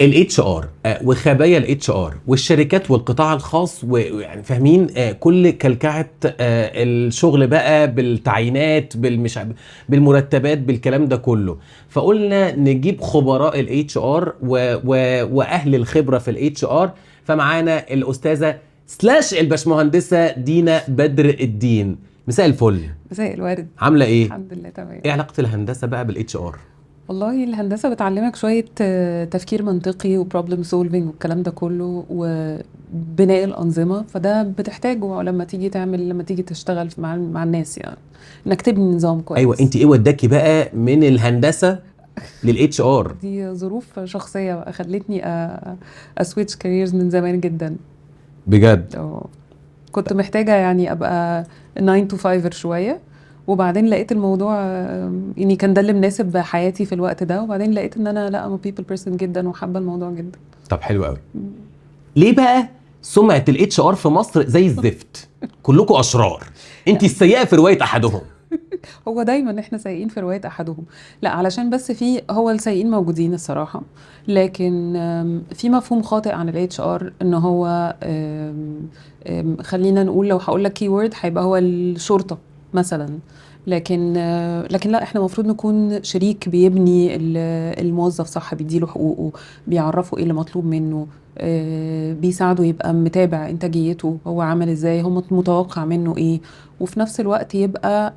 الاتش ار وخبايا الاتش ار والشركات والقطاع الخاص، ويعني فاهمين كل كلكعه الشغل بقى بالتعيينات بالمش بالمرتبات بالكلام ده كله. فقلنا نجيب خبراء الاتش ار واهل الخبره في الاتش ار. فمعانا الاستاذه سلاش الباشمهندسه دينا بدر الدين. مساء الفل. مساء الورد. عامله ايه؟ الحمد لله تمام. ايه علاقه الهندسه بقى بالاتش ار؟ والله الهندسة بتعلمك شوية تفكير منطقي وبروبلم سولفينج والكلام ده كله وبناء الأنظمة، فده بتحتاجه لما تيجي تشتغل مع الناس، يعني انك تبني نظام كويس. ايوه، انت ايه وداكي بقى من الهندسه للاتش ار؟ دي ظروف شخصية بقى خلتني اسويتش كاريرز من زمان جدا بجد؟ كنت محتاجة يعني ابقى 9 to 5 شوية، وبعدين لقيت الموضوع يعني كان ده اللي مناسب حياتي في الوقت ده، وبعدين لقيت ان انا لا I'm a people person جدا وحابة الموضوع جدا. طب حلو قوي. ليه بقى سمعه الاتش ار في مصر زي الزفت؟ كلكم اشرار، انت السيئه في روايه احدهم. هو دايما احنا سيئين في رواية احدهم، لا علشان بس هو السيئين موجودين الصراحة، لكن في مفهوم خاطئ عن الاتش ار ان هو خلينا نقول، لو هقول لك كي وورد هيبقى هو الشرطة مثلا، لكن لا، احنا المفروض نكون شريك بيبني الموظف صح، بيديله حقوقه، بيعرفه ايه اللي مطلوب منه، بيساعده يبقى متابع انتاجيته، هو عامل ازاي، هو متوقع منه ايه، وفي نفس الوقت يبقى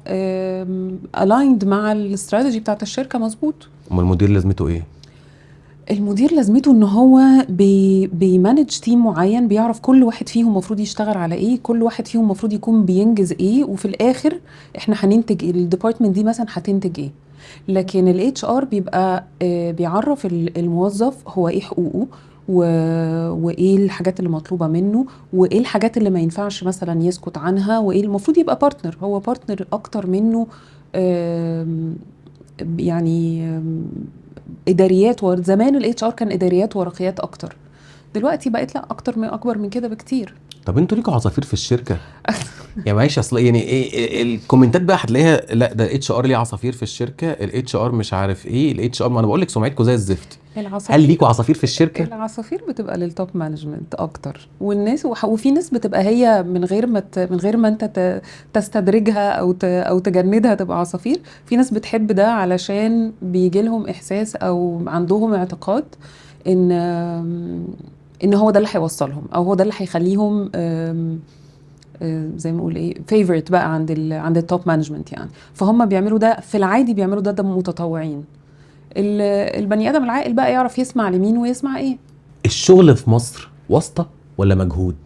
aligned مع الاستراتيجي بتاعت الشركة مظبوط. امال المدير لازمته ايه؟ المدير لازمته ان هو بيمانج تيم معين، بيعرف كل واحد فيهم المفروض يشتغل على ايه، كل واحد فيهم المفروض يكون بينجز ايه، وفي الاخر احنا هننتج ايه، الديبارتمنت دي مثلا هتنتج ايه. لكن الاتش ار بيبقى بيعرف الموظف هو ايه حقوقه وايه الحاجات اللي مطلوبة منه، وايه الحاجات اللي ما ينفعش مثلا يسكت عنها، وايه المفروض يبقى بارتنر، هو بارتنر اكتر منه يعني اداريات. زمان الاتش ار كان اداريات ورقيات اكتر، دلوقتي بقت لا، اكبر من كده بكتير. طب انتوا ليكوا عصافير في الشركه؟ يعني معلش، اصل يعني ايه الكومنتات بقى هتلاقيها، لا ده الاتش ار ليه عصافير في الشركه، الاتش ار مش عارف ايه، الاتش ار، ما انا بقول لك سمعتكم زي الزفت. هل ليكوا عصافير في الشركه؟ العصافير بتبقى للتوب مانجمنت اكتر، والناس وفي ناس بتبقى هي من غير ما انت تستدرجها او تجندها تبقى عصافير. في ناس بتحب ده علشان بيجي لهم احساس او عندهم اعتقاد ان هو ده اللي هيوصلهم، او هو ده اللي هيخليهم زي ما نقول ايه فيفورت بقى عند التوب مانجمنت يعني. فهم بيعملوا ده في العادي، بيعملوا ده متطوعين. البني ادم العاقل بقى يعرف يسمع لمين ويسمع ايه. الشغل في مصر واسطه ولا مجهود؟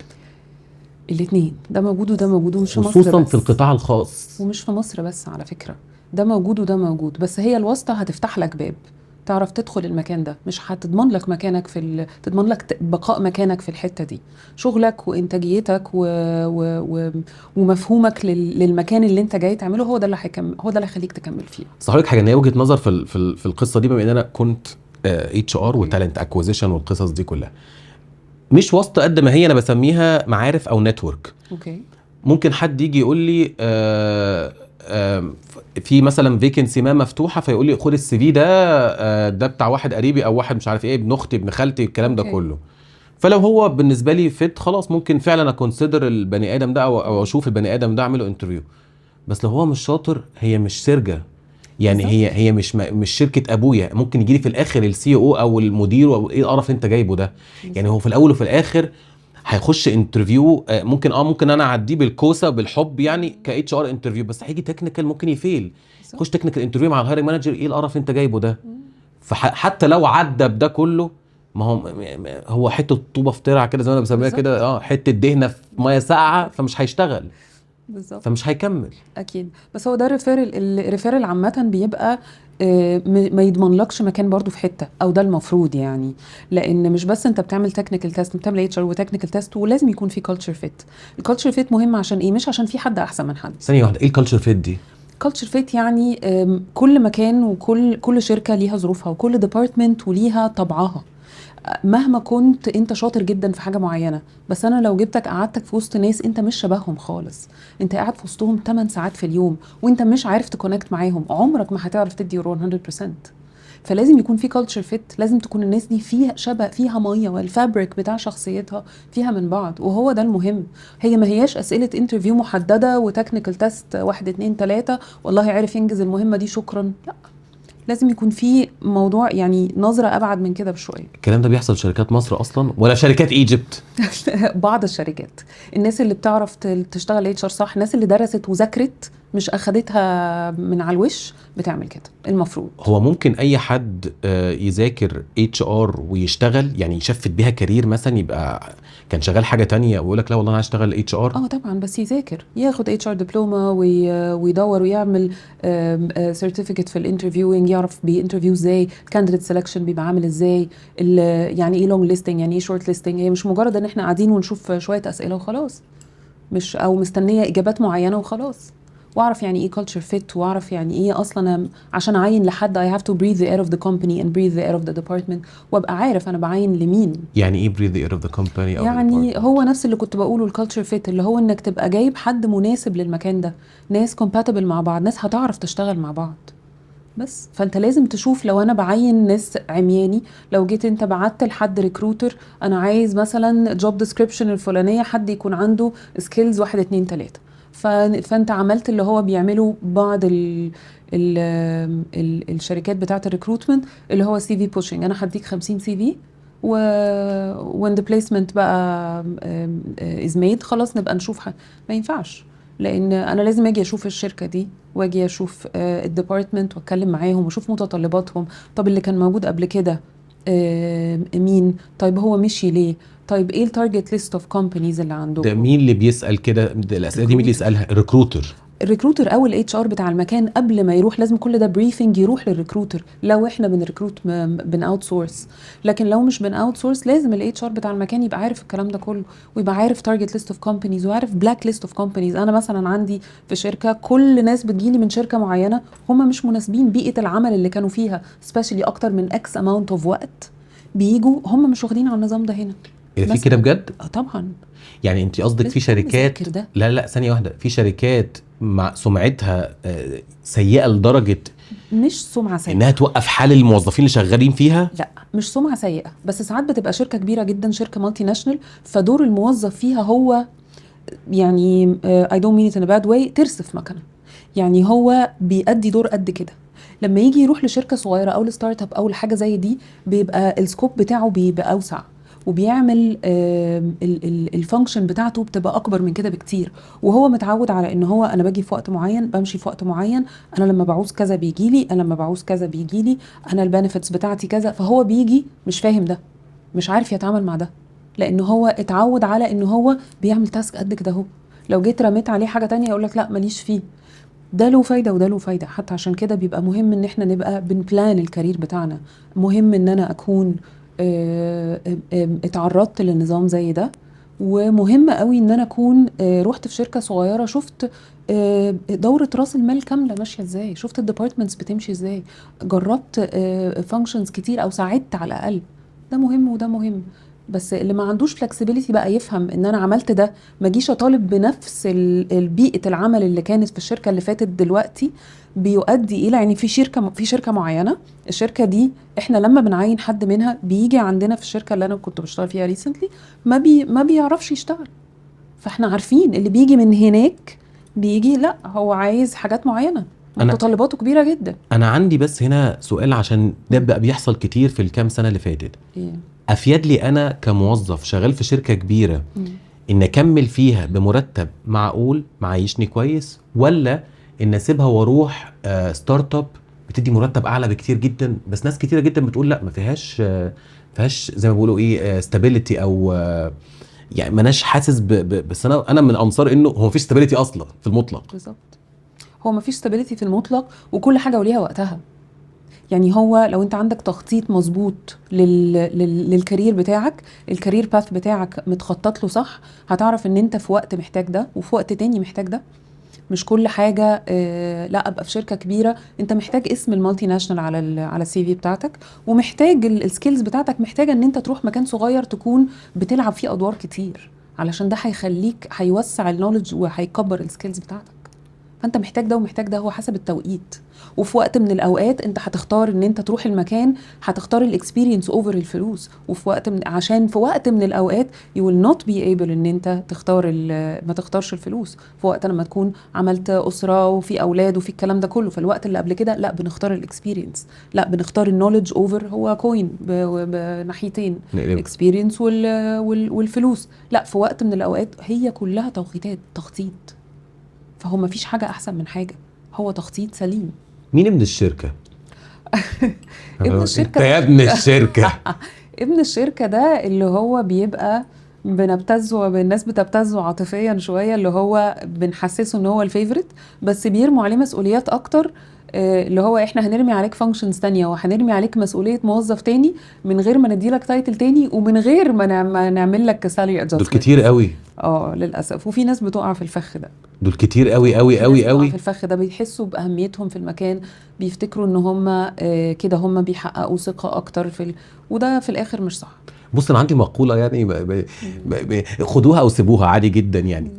الاثنين، ده موجود وده موجود، ومش في مصر خصوصا بس، في القطاع الخاص. ومش في مصر بس على فكرة، ده موجود وده موجود، بس هي الواسطة هتفتح لك باب تعرف تدخل المكان ده، مش هتضمن لك مكانك تضمن لك بقاء مكانك في الحتة دي. شغلك وانتاجيتك ومفهومك للمكان اللي انت جاي تعمله، هو ده اللي هيخليك تكمل فيه. صح لك حاجه، ان هي وجهه نظر في القصه دي، بما ان انا كنت اتش ار وتالنت اكوزيشن والقصص دي كلها، مش واسطه قد ما هي انا بسميها معارف او نتورك. اوكي. ممكن حد يجي يقول لي في مثلا فيكنسي ما مفتوحه، فيقول لي خد السي في ده، ده بتاع واحد قريبي او واحد مش عارف ايه، ابن اختي ابن خالتي الكلام ده كله. فلو هو بالنسبه لي فيت، خلاص ممكن فعلا اكونسيدر البني ادم ده او اشوف البني ادم ده اعمله انترفيو. بس لو هو مش شاطر، هي مش سرجه يعني، هي مش شركه ابويا. ممكن يجي لي في الاخر السي او المدير، او ايه القرف انت جايبه ده. يعني هو في الاول وفي الاخر هيخش انترفيو، ممكن انا اعديه بالكوسه بالحب يعني كاتش ار انترفيو، بس هيجي تكنيكال ممكن يفيل. يخش تكنيكال انترفيو مع الهايرنج مانجر، ايه القرف انت جايبه ده. فحتى لو عدى بده كله، ما هو حته طوبه في ترعه كده زي ما انا بسميها كده، حته دهنه في ميه ساقعه، فمش هيشتغل بالظبط، فمش هيكمل. اكيد. بس هو ده الريفيرال عامه بيبقى ما يضمنلكش مكان برضو في حته، او ده المفروض يعني، لان مش بس انت بتعمل تكنيكال تيست، بتعمل اتش ار وتكنيكال تيست، ولازم يكون في كلتشر فيت. الكلتشر فيت مهم عشان ايه؟ مش عشان في حد احسن من حد. ثانيه واحده، ايه الكالتشر فيت دي؟ كلتشر فيت يعني كل مكان وكل شركه ليها ظروفها، وكل ديبارتمنت وليها طبعها. مهما كنت انت شاطر جدا في حاجه معينه، بس انا لو جبتك قعدتك في وسط ناس انت مش شبههم خالص، انت قاعد في وسطهم 8 ساعات في اليوم، وانت مش عارف تكونكت معاهم، عمرك ما هتعرف تدي your 100%. فلازم يكون في كالتشر فيت، لازم تكون الناس دي فيها شبه، فيها ميه، والفابريك بتاع شخصيتها فيها من بعض، وهو ده المهم. هي ما هياش اسئله انترفيو محدده وتكنيكال تيست 1 2 3 والله عرف ينجز المهمه دي شكرا، لا، لازم يكون في موضوع يعني نظره ابعد من كده بشويه. الكلام ده بيحصل في شركات مصر اصلا ولا شركات ايجيبت؟ بعض الشركات، الناس اللي بتعرف تشتغل اتش ار صح، الناس اللي درست وذاكرت مش اخدتها من على الوش بتعمل كده المفروض. هو ممكن اي حد يذاكر اتش ار ويشتغل، يعني يشفت بيها كارير مثلا، يبقى كان شغال حاجه تانية ويقول لك لا والله انا هشتغل اتش ار؟ طبعا، بس يذاكر، ياخد اتش ار دبلومه ويدور ويعمل سيرتيفيكت في الانترفيوينج، يعرف بينترفيو ازاي، كانديديت سelection بيبقى عامل ازاي، يعني ايه لونج ليستنج، يعني ايه شورت ليستنج. هي مش مجرد ان احنا قاعدين ونشوف شويه اسئله وخلاص، مش او مستنيه اجابات معينه وخلاص. واعرف يعني ايه culture fit، واعرف يعني ايه اصلا أنا عشان اعين لحد I have to breathe the air of the company and breathe the air of the department، وابقى عارف انا بعين لمين. يعني ايه breathe the air of the company او يعني the department؟ هو نفس اللي كنت بقوله الكالتشر فيت، اللي هو انك تبقى جايب حد مناسب للمكان ده، ناس compatible مع بعض، ناس هتعرف تشتغل مع بعض. بس فانت لازم تشوف، لو انا بعين ناس عمياني، لو جيت انت بعت لحد ريكروتر انا عايز مثلا جوب ديسكريبشن الفلانيه حد يكون عنده سكيلز 1 2 3، فانت عملت اللي هو بيعمله بعض الشركات بتاعه الريكروتمنت، اللي هو سي في بوشنج، انا هديك 50 سي في و when the placement بقى is made خلاص نبقى نشوف ما ينفعش، لان انا لازم اجي اشوف الشركه دي، واجي اشوف الديبارتمنت واتكلم معاهم واشوف متطلباتهم. طب اللي كان موجود قبل كده مين؟ طيب هو مشي ليه؟ طيب ايه التارجت ليست اوف كومبانيز اللي عندكم؟ ده مين اللي بيسال كده؟ الاسئله دي مين اللي يسالها؟ الريكروتر؟ الريكروتر او الاتش ار بتاع المكان قبل ما يروح، لازم كل ده بريفنج يروح للريكروتر لو احنا بنريكروت بن اوت سورس. لكن لو مش بن اوت سورس لازم الاتش ار بتاع المكان يبقى عارف الكلام ده كله، ويبقى عارف تارجت ليست اوف كومبانيز، وعارف بلاك ليست اوف كومبانيز. انا مثلا عندي في شركه كل ناس بتجيلي من شركه معينه هم مش مناسبين بيئه العمل اللي كانوا فيها، سبيشالي اكتر من اكس اماونت اوف وقت، بيجوا هم مش واخدين على النظام ده هنا. ايه في كده بجد؟ طبعا. يعني انت قصدك في شركات، لا ثانيه واحده، في شركات مع سمعتها سيئه لدرجه مش سمعه سيئه انها توقف حال الموظفين اللي شغالين فيها؟ لا مش سمعه سيئه، بس ساعات بتبقى شركه كبيره جدا، شركه مالتي ناشونال، فدور الموظف فيها هو يعني I don't mean it in a bad way ترسف مكنه، يعني هو بيأدي دور قد كده. لما يجي يروح لشركه صغيره او لستارت اب او لحاجه زي دي، بيبقى السكوب بتاعه بيبقى اوسع، وبيعمل الفانكشن بتاعته بتبقى اكبر من كده بكتير، وهو متعود على ان هو انا باجي في وقت معين، بمشي في وقت معين، انا لما بعوز كذا بيجيلي، انا لما بعوز كذا بيجيلي، انا البنفيتس بتاعتي كذا. فهو بيجي مش فاهم ده، مش عارف يتعامل مع ده، لان هو اتعود على ان هو بيعمل تاسك قد كده اهو. لو جيت رميت عليه حاجه تانية يقول لك لا ماليش فيه. ده له فايده وده له فايده، حتى عشان كده بيبقى مهم ان احنا نبقى بنبلان الكارير بتاعنا. مهم ان انا اكون اتعرضت للنظام زي ده، ومهم قوي ان انا اكون رحت في شركه صغيره، شفت دوره راس المال كامله ماشيه ازاي، شفت الديبارتمنتس بتمشي ازاي، جربت فانكشنز كتير او ساعدت على الاقل. ده مهم وده مهم. بس اللي ما عندوش فلكسبيليتي بقى يفهم ان انا عملت ده، ما جيش اطالب بنفس البيئه العمل اللي كانت في الشركه اللي فاتت دلوقتي، بيؤدي الى يعني في شركه معينه، الشركه دي احنا لما بنعين حد منها بيجي عندنا في الشركه اللي انا كنت بشتغل فيها ريسنتلي ما بيعرفش يشتغل. فاحنا عارفين اللي بيجي من هناك بيجي لا هو عايز حاجات معينه، متطلباته كبيره جدا. انا عندي بس هنا سؤال، عشان ده بقى بيحصل كتير في الكام سنه اللي فاتت. افيد لي انا كموظف شغال في شركه كبيره ان اكمل فيها بمرتب معقول معيشني كويس، ولا ان اسيبها واروح ستارت اب بتدي مرتب اعلى بكتير جدا، بس ناس كتيره جدا بتقول لا ما فيهاش زي ما بيقولوا ايه ستابيليتي، او يعني ماناش حاسس بس انا من انصار انه هو مفيش ستابيليتي اصلا في المطلق. بالظبط، هو مفيش ستابيليتي في المطلق، وكل حاجه وليها وقتها. يعني هو لو انت عندك تخطيط مظبوط للكارير بتاعك، الكارير باث بتاعك متخطط له صح، هتعرف ان انت في وقت محتاج ده وفي وقت تاني محتاج ده. مش كل حاجه لا ابقى في شركه كبيره انت محتاج اسم المالتي ناشونال على السي في بتاعتك، ومحتاج السكيلز بتاعتك محتاجه ان انت تروح مكان صغير تكون بتلعب فيه ادوار كتير، علشان ده هيخليك هيوسع النولج وهيكبر السكيلز بتاعتك. فانت محتاج ده ومحتاج ده، هو حسب التوقيت. وفي وقت من الاوقات انت هتختار ان انت تروح المكان، هتختار الاكسبيرينس اوفر الفلوس. وفي وقت عشان في وقت من الاوقات you will not be able ان انت تختار ما تختارش الفلوس. في وقت لما تكون عملت اسره وفي اولاد وفي الكلام ده كله، فالوقت اللي قبل كده لا بنختار الاكسبيرينس، لا بنختار النولج اوفر، هو كوين بناحيتين، نقلب. اكسبيرينس والفلوس. لا في وقت من الاوقات هي كلها توقيتات، تخطيط. فهو ما فيش حاجه احسن من حاجه، هو تخطيط سليم. مين ابن الشركه؟ ابن الشركه انت يا ابن الشركه. ابن الشركه ده اللي هو بيبقى بنبتزه، الناس بتبتزه عاطفيا شويه، اللي هو بنحسسه ان هو الفيفوريت، بس بيرموا عليه مسؤوليات اكتر. اللي هو احنا هنرمي عليك فانكشنز تانية، وهنرمي عليك مسؤوليه موظف تاني من غير ما نديلك تايتل تاني، ومن غير ما نعمل لك سالري دول ادجستمنت. كتير قوي. للاسف. وفي ناس بتقع في الفخ ده. دول كتير قوي قوي في قوي ناس بتقع قوي. في الفخ ده، بيحسوا باهميتهم في المكان، بيفتكروا ان هم كده هم بيحققوا ثقه اكتر وده في الاخر مش صح. بص انا عندي مقوله يعني خدوها او سيبوها عادي جدا يعني.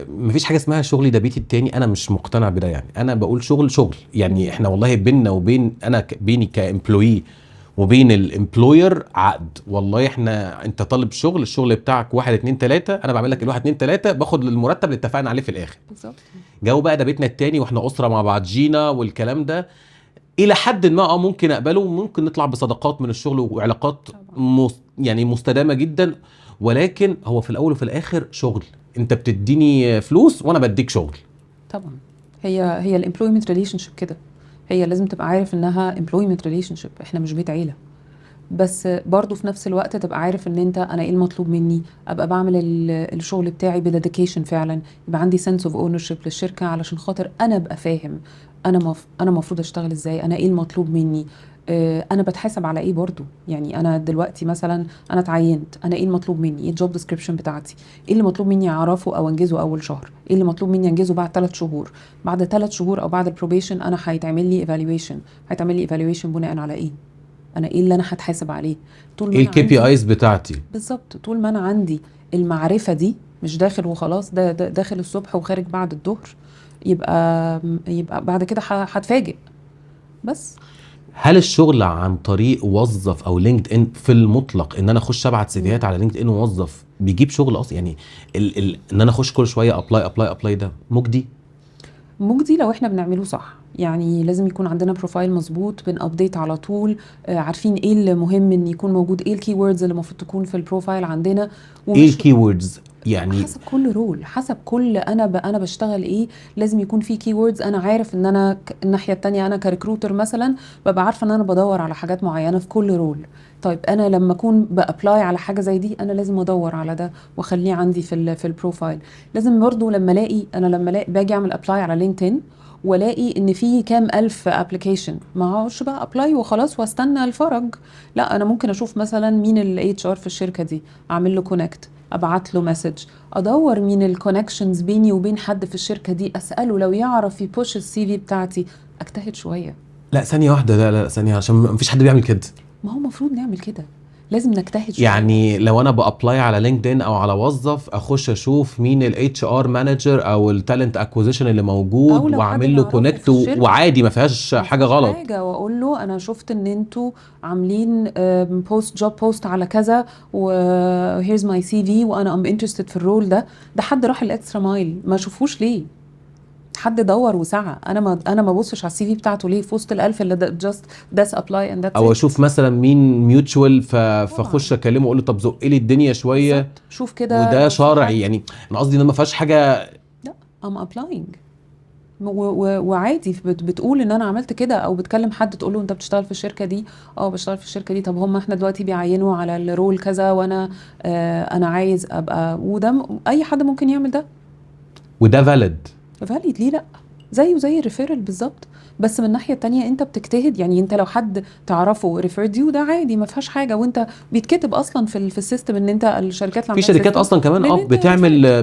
مفيش حاجه اسمها شغلي ده بيتي التاني، انا مش مقتنع بده يعني. انا بقول شغل يعني. احنا والله بيننا وبين بيني كامبلوي وبين الامبلوير عقد. والله احنا انت طالب الشغل بتاعك 1 2 3، انا بعمل لك ال1 2 3، باخد المرتب اللي اتفقنا عليه في الاخر. بالظبط. جو بقى ده بيتنا التاني واحنا اسره مع بعض جينا والكلام ده الى حد ما ممكن اقبله، ممكن نطلع بصداقات من الشغل وعلاقات يعني مستدامه جدا. ولكن هو في الاول وفي الاخر شغل. انت بتديني فلوس وانا بديك شغل. طبعا هي الامبلويمنت ريليشن شيب كده. هي لازم تبقى عارف انها امبلويمنت ريليشن شيب، احنا مش بيت عيله. بس برضو في نفس الوقت تبقى عارف ان انت انا ايه المطلوب مني، ابقى بعمل الشغل بتاعي بديديكيشن فعلا، يبقى عندي سنس اوف اونرشيب للشركه، علشان خاطر انا ابقى فاهم انا المفروض اشتغل ازاي، انا ايه المطلوب مني، انا بتحاسب على ايه برضو. يعني انا دلوقتي مثلا انا اتعينت، انا ايه المطلوب مني، ايه الجوب ديسكريبشن بتاعتي، ايه اللي مطلوب مني اعرفه او انجزه اول شهر، ايه اللي مطلوب مني انجزه بعد 3 شهور، بعد 3 شهور او بعد البروبيشن انا هيتعمل لي ايفالويشن بناء على ايه، انا ايه اللي انا هتحاسب عليه. طول ما ايه انا الكي بي عندي ايز بتاعتي بالظبط، طول ما انا عندي المعرفه دي، مش داخل وخلاص، ده داخل الصبح وخارج بعد الظهر، يبقى بعد كده هتفاجئ. بس هل الشغل عن طريق وظف او لينكد ان في المطلق ان انا اخش ابعت سيفيات على لينكد ان ووظف بيجيب شغل اصلا يعني؟ ان انا اخش كل شويه ابلاي ده مجدي لو احنا بنعمله صح. يعني لازم يكون عندنا بروفايل مظبوط، بنابديت على طول، عارفين ايه اللي مهم ان يكون موجود، ايه الكي ووردز اللي المفروض تكون في البروفايل عندنا، ايه الكي ووردز يعني؟ حسب كل رول، حسب كل انا بشتغل ايه، لازم يكون في كي ووردز. انا عارف ان انا الناحيه التانية انا كريكروتر مثلا ببقى عارفه ان انا بدور على حاجات معينه في كل رول. طيب انا لما اكون بابلاي على حاجه زي دي، انا لازم ادور على ده واخليه عندي في البروفايل. لازم برضو لما الاقي باجي اعمل ابلاي على لينكدين والاقي ان في كام الف ابلكيشن، ما هوش بقى ابلاي وخلاص واستنى الفرج. لا، انا ممكن اشوف مثلا مين الاتش ار في الشركه دي، اعمل له كونكت، ابعت له مسج، ادور مين الكونكشنز بيني وبين حد في الشركه دي، اساله لو يعرف يبوش السي في بتاعتي، اجتهد شويه. لا ثانيه واحده، لا ثانيه، عشان مفيش حد بيعمل كده. ما هو المفروض نعمل كده، لازم نجتهد شويه. يعني لو انا بابلاي على لينكدين او على وظف، اخش اشوف مين الاتش ار مانجر او التالنت اكوزيشن اللي أو موجود لو حد واعمل له نعرفه كونكت في الشركة. وعادي ما فيهاش حاجه غلط. حاجه، واقول له انا شفت ان انتوا عاملين جوب بوست على كذا، و here's my CV وانا ام انترستد في الرول ده. ده حد راح الاكسترا مايل، ما اشوفوش ليه؟ حد دور وسعى، انا ما ببصش على السي في بتاعته ليه في وسط ال1000 اللي جاست داس ابلاي اند ذاتس. او اشوف مثلا مين ميوتشوال فاخش اكلمه اقول له طب زق لي الدنيا شويه. بالظبط. شوف كده وده لو في شرعي حد- يعني. انا قصدي ان ما فيهاش حاجه. لا، ام ابلاينج وعادي بتقول ان انا عملت كده، او بتكلم حد تقول له انت بتشتغل في الشركه دي، بشتغل في الشركه دي. طب هم احنا دلوقتي بيعينوا على الرول كذا، وانا انا عايز ابقى، وده اي حد ممكن يعمل ده. وده فاليد. فاليد ليه لا؟ زيه زي الريفيرال بالظبط. بس من الناحيه التانية انت بتجتهد. يعني انت لو حد تعرفه ريفيرد يو، ده عادي ما فيهاش حاجه، وانت بيتكتب اصلا في السيستم ان انت الشركات اللي في عندها شركات system اصلا كمان بان انت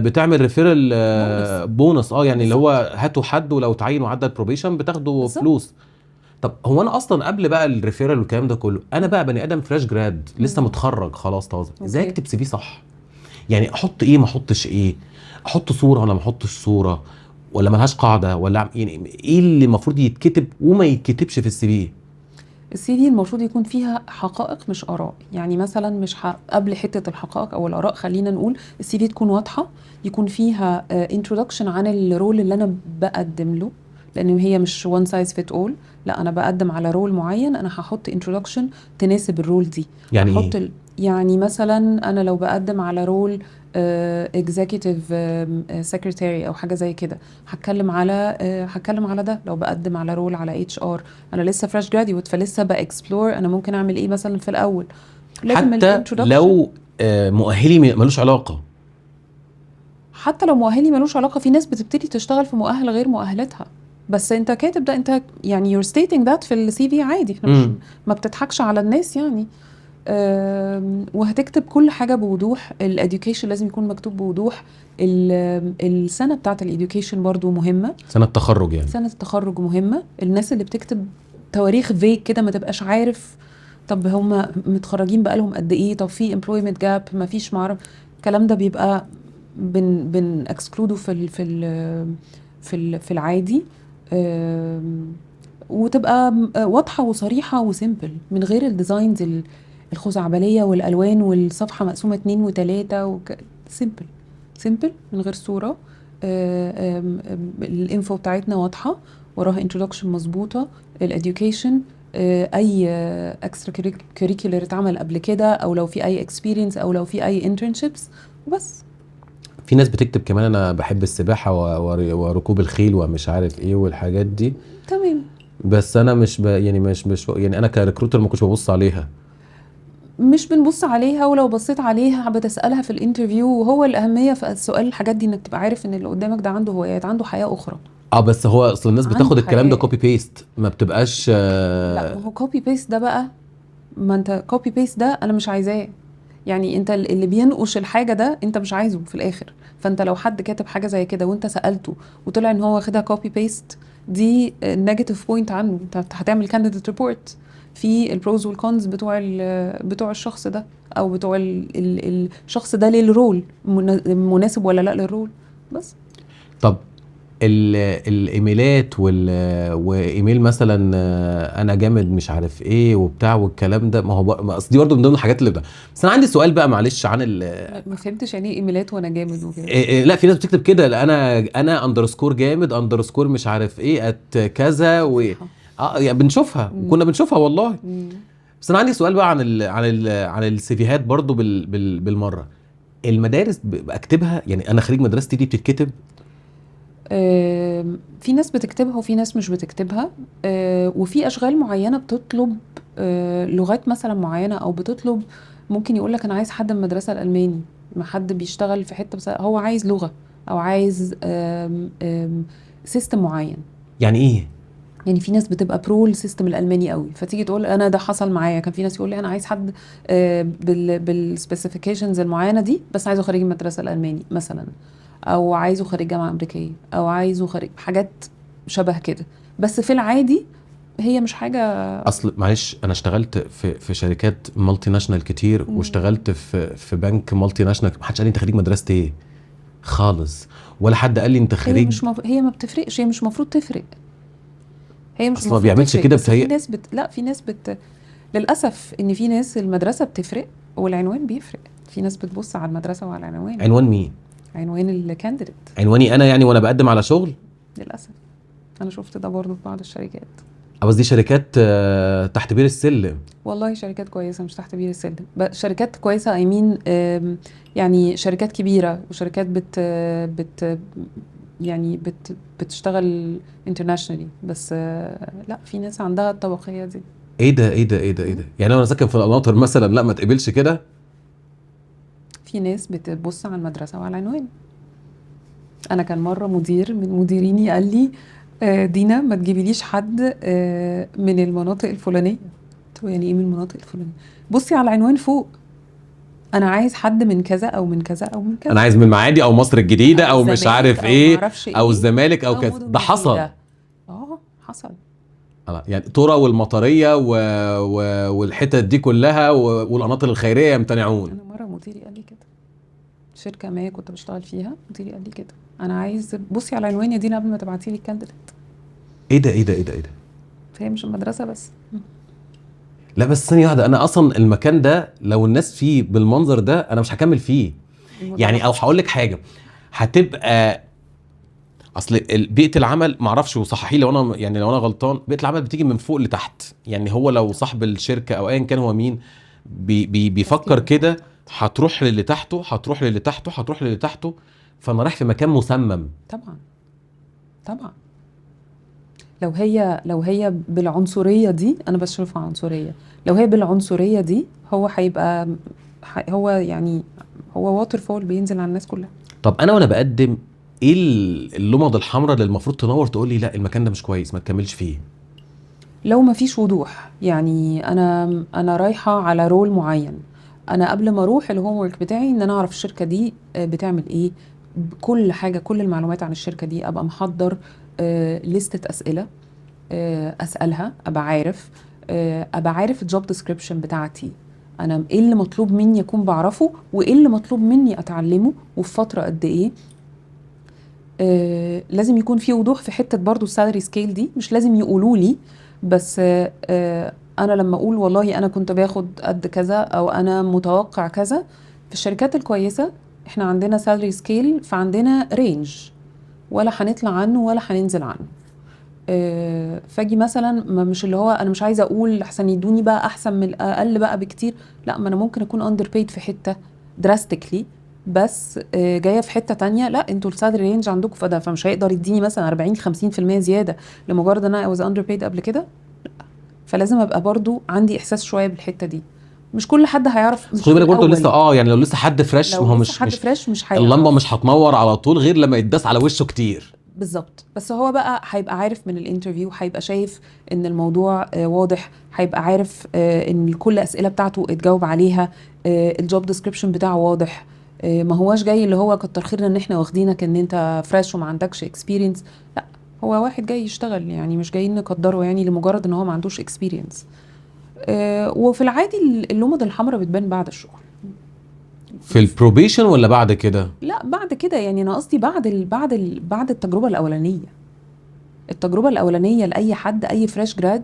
بتعمل ريفيرال بونص يعني اللي بالظبط. هو هاتوا حد ولو تعين وعدى البروبيشن بتاخدوا بالظبط. فلوس. طب هو انا اصلا قبل بقى الريفيرال والكلام ده كله، انا بقى بني ادم فريش جراد لسه متخرج خلاص طازه، ازاي أوكي. اكتب سي في صح؟ يعني احط ايه ما احطش ايه، احط صوره ولا ما احطش صوره، ولا ملهاش قاعده، ولا يعني ايه اللي المفروض يتكتب وما يتكتبش في السي في؟ السي في المفروض يكون فيها حقائق مش آراء. يعني مثلا مش قبل حتة الحقائق أو الآراء خلينا نقول السي في تكون واضحة، يكون فيها introduction عن الرول اللي أنا بقدم له، لأن هي مش one size fit all. لا، أنا بقدم على رول معين، أنا هحط introduction تناسب الرول دي. يعني هحط ايه؟ يعني مثلا أنا لو بقدم على رول executive secretary أو حاجة زي كده، هتكلم على ده. لو بقدم على رول على HR، انا لسه فريش جراديوت فلسه باكسبلور انا ممكن اعمل ايه مثلا في الاول. لازم حتى الانترودكشن. لو مؤهلي ملوش علاقه. حتى لو مؤهلي ملوش علاقه، في ناس بتبتدي تشتغل في مؤهل غير مؤهلتها، بس انت كاتب ده، انت يعني you're stating that في السي في عادي. احنا مش ما بتضحكش على الناس يعني. وهتكتب كل حاجه بوضوح. الاديوكيشن لازم يكون مكتوب بوضوح. السنه بتاعه الاديوكيشن برضو مهمه. سنه تخرج يعني. سنه التخرج مهمه. الناس اللي بتكتب تواريخ فيك كده ما تبقاش عارف طب هم متخرجين بقالهم قد ايه، طب في employment gap، ما فيش معرف. الكلام ده بيبقى بن اكسكلوده في العادي. وتبقى واضحه وصريحه وسيمبل، من غير الديزاينز الخزعبليه والالوان والصفحه مقسومه 2 و3 سيمبل سيمبل من غير صوره. الانفو بتاعتنا واضحه، وراها انترودكشن مظبوطه، الاديوكيشن، اي اكسترا كوريكولر اتعمل قبل كده، او لو في اي اكسبيرينس، او لو في اي انترنشيبس، وبس. في ناس بتكتب كمان انا بحب السباحه وركوب الخيل ومش عارف ايه والحاجات دي. تمام. بس انا يعني مش يعني انا كريكروتر ما كنتش ببص عليها. مش بنبص عليها، ولو بصيت عليها بتسألها في الانترفيو. وهو الأهمية في السؤال الحاجات دي انك تبقى عارف ان اللي قدامك ده عنده هوايات، عنده حياة أخرى. بس هو اصل الناس عنده بتاخد الكلام ده حياة. كوبي بيست، ما بتبقاش لا، ما هو كوبي بيست ده بقى، ما انت كوبي بيست ده انا مش عايزاه. يعني انت اللي بينقش الحاجة ده انت مش عايزه في الاخر. فانت لو حد كاتب حاجة زي كده وانت سألته وطلع ان هو واخدها كوبي بيست، دي نيجاتيف بوينت عنه. انت هتعمل كانديديت ريبورت في البروز والكونز بتوع الشخص ده، او بتوع الشخص ده للرول مناسب ولا لا للرول. بس طب الايميلات وايميل مثلا انا جامد مش عارف ايه وبتاع والكلام ده، ما هو اصل دي برضه من ضمن الحاجات اللي بس انا عندي سؤال بقى معلش عن ما فهمتش يعني ايه ايميلات وانا جامد وكده. لا في ناس بتكتب كده، لا انا اندرسكور جامد اندرسكور مش عارف ايه كذا يعني بنشوفها وكنا بنشوفها والله. بس انا عندي سؤال بقى عن السيفيهات برضه بالمره. المدارس بكتبها يعني انا خريج مدرستي دي بتتكتب؟ في ناس بتكتبها وفي ناس مش بتكتبها. وفي اشغال معينه بتطلب لغات مثلا معينه، او بتطلب ممكن يقول لك انا عايز حد من المدرسه الالماني. ما حد بيشتغل في حته بس هو عايز لغه، او عايز سيستم معين. يعني ايه؟ يعني في ناس بتبقى برو السيستم الالماني قوي، فتيجي تقول انا ده حصل معايا. كان في ناس يقول لي انا عايز حد بالسبيسيفيكيشنز المعينه دي، بس عايزه خريج المدرسه الالماني مثلا، او عايزه خريج جامعه امريكيه، او عايزه خريج حاجات شبه كده. بس في العادي هي مش حاجه. اصل معلش انا اشتغلت في شركات مالتي ناشونال كتير، واشتغلت في بنك مالتي ناشونال، ما حدش قال لي انت خريج مدرسه ايه خالص، ولا حد قال لي انت خريج. هي ما بتفرقش، هي مش مفروض تفرق. هي مش اصل ما المفروض بيعملش تفرق، كده بس في بتهيأ. ناس لا، في ناس للاسف ان في ناس المدرسه بتفرق والعنوان بيفرق. في ناس بتبص على المدرسه وعلى العنوان. عنوان مين؟ عنوان الكانديديت. عنواني انا يعني وانا بقدم على شغل؟ للاسف انا شفت ده برضو في بعض الشركات. بس دي شركات تحت بير السلم. والله شركات كويسه مش تحت بير السلم، شركات كويسه اي مين. يعني شركات كبيره وشركات يعني بتشتغل انترناشونالي. بس لا، في ناس عندها الطبقيه دي. ايه ده ايه ده ايه ده ايه ده؟ يعني انا ساكن في القناطر مثلا لا ما تقبلش كده؟ في ناس بتبص على المدرسه وعلى العنوان. انا كان مره مدير من مديريني قال لي دينا ما تجيبيليش حد من المناطق الفلانيه. قلت له يعني ايه من المناطق الفلانيه؟ بصي على العنوان فوق، انا عايز حد من كذا او من كذا او من كذا. انا عايز من المعادي او مصر الجديده او مش عارف أو ايه معرفش او إيه، الزمالك او أو كذا. مدن ده حصل؟ جديدة. حصل. يعني طرة والمطريه والحتت دي كلها والقناطر الخيريه يمتنعون. انا مره مديري قال لي كده، شركه ما كنت بشتغل فيها، مديري قال لي كده. انا عايز بصي على عنواني دي قبل ما تبعتي لي الكانديديت. ايه ده ايه ده ايه ده ايه ده؟ فهي مش المدرسه بس. لا بس ثانيه واحده، انا اصلا المكان ده لو الناس فيه بالمنظر ده انا مش هكمل فيه. يعني او هقول لك حاجه، هتبقى اصل بيئه العمل معرفش، وصححي لو انا يعني لو انا غلطان، بيئه العمل بتيجي من فوق لتحت. يعني هو لو صاحب الشركه او ايا كان هو مين بيفكر كده، هتروح للي تحته هتروح للي تحته هتروح للي تحته، فانا رايح في مكان مسمم. طبعا طبعا. لو هي بالعنصريه دي، انا بشوفها عنصريه. لو هي بالعنصريه دي هو هيبقى هو يعني هو واتر فول بينزل على الناس كلها. طب انا وانا بقدم، ايه اللمض الحمراء اللي المفروض تنور تقول لي لا المكان ده مش كويس ما تكملش فيه؟ لو ما فيش وضوح، يعني انا رايحه على رول معين، انا قبل ما اروح الهوم ورك بتاعي ان انا اعرف الشركه دي بتعمل ايه، كل حاجه، كل المعلومات عن الشركه دي، ابقى محضر لستة اسئله اسالها، ابقى عارف الجوب ديسكريبشن بتاعتي، انا ايه اللي مطلوب مني اكون بعرفه، وايه اللي مطلوب مني اتعلمه وفي فتره قد ايه. لازم يكون في وضوح في حته برضو السالري سكيل دي، مش لازم يقولوا لي، بس انا لما اقول والله انا كنت باخد قد كذا او انا متوقع كذا. في الشركات الكويسه احنا عندنا سالري سكيل، فعندنا رينج، ولا هنطلع عنه ولا هننزل عنه. فاجي مثلا مش اللي هو انا مش عايزه اقول احسن يدوني بقى احسن من الاقل بقى بكتير، لا، ما انا ممكن اكون اندر بيد في حته دراستيكلي، بس جايه في حته تانية لا انتوا السالري رينج عندكم فده، فمش هيقدر يديني مثلا 40 50% زياده لمجرد ان انا واز اندر بيد قبل كده. فلازم ابقى برضو عندي احساس شويه بالحته دي. مش كل حد هيعرف، بس مش خدي في بالك برضه لسه الاول. يعني لو لسه حد فريش، ما هو لو لسه مش حد فريش مش اللمبه هيعرف. مش هتنور على طول غير لما يتداس على وشه كتير. بالظبط، بس هو بقى هيبقى عارف من الانترفيو، هيبقى شايف ان الموضوع واضح، هيبقى عارف ان كل اسئله بتاعته اتجاوب عليها، الجوب ديسكريبشن بتاعه واضح. ما هواش جاي اللي هو كتر خيرنا ان احنا واخدينك ان انت فريش وما عندكش اكسبيرينس، لا، هو واحد جاي يشتغل، يعني مش جايين نقدره يعني لمجرد ان هو ما عندوش اكسبيرينس. وفي العادي اللومض الحمراء بتبان بعد الشغل. في البروبيشن ولا بعد كده؟ لا بعد كده، يعني انا قصدي بعد التجربه الاولانيه. التجربة الأولانية لأي حد، أي فريش جراد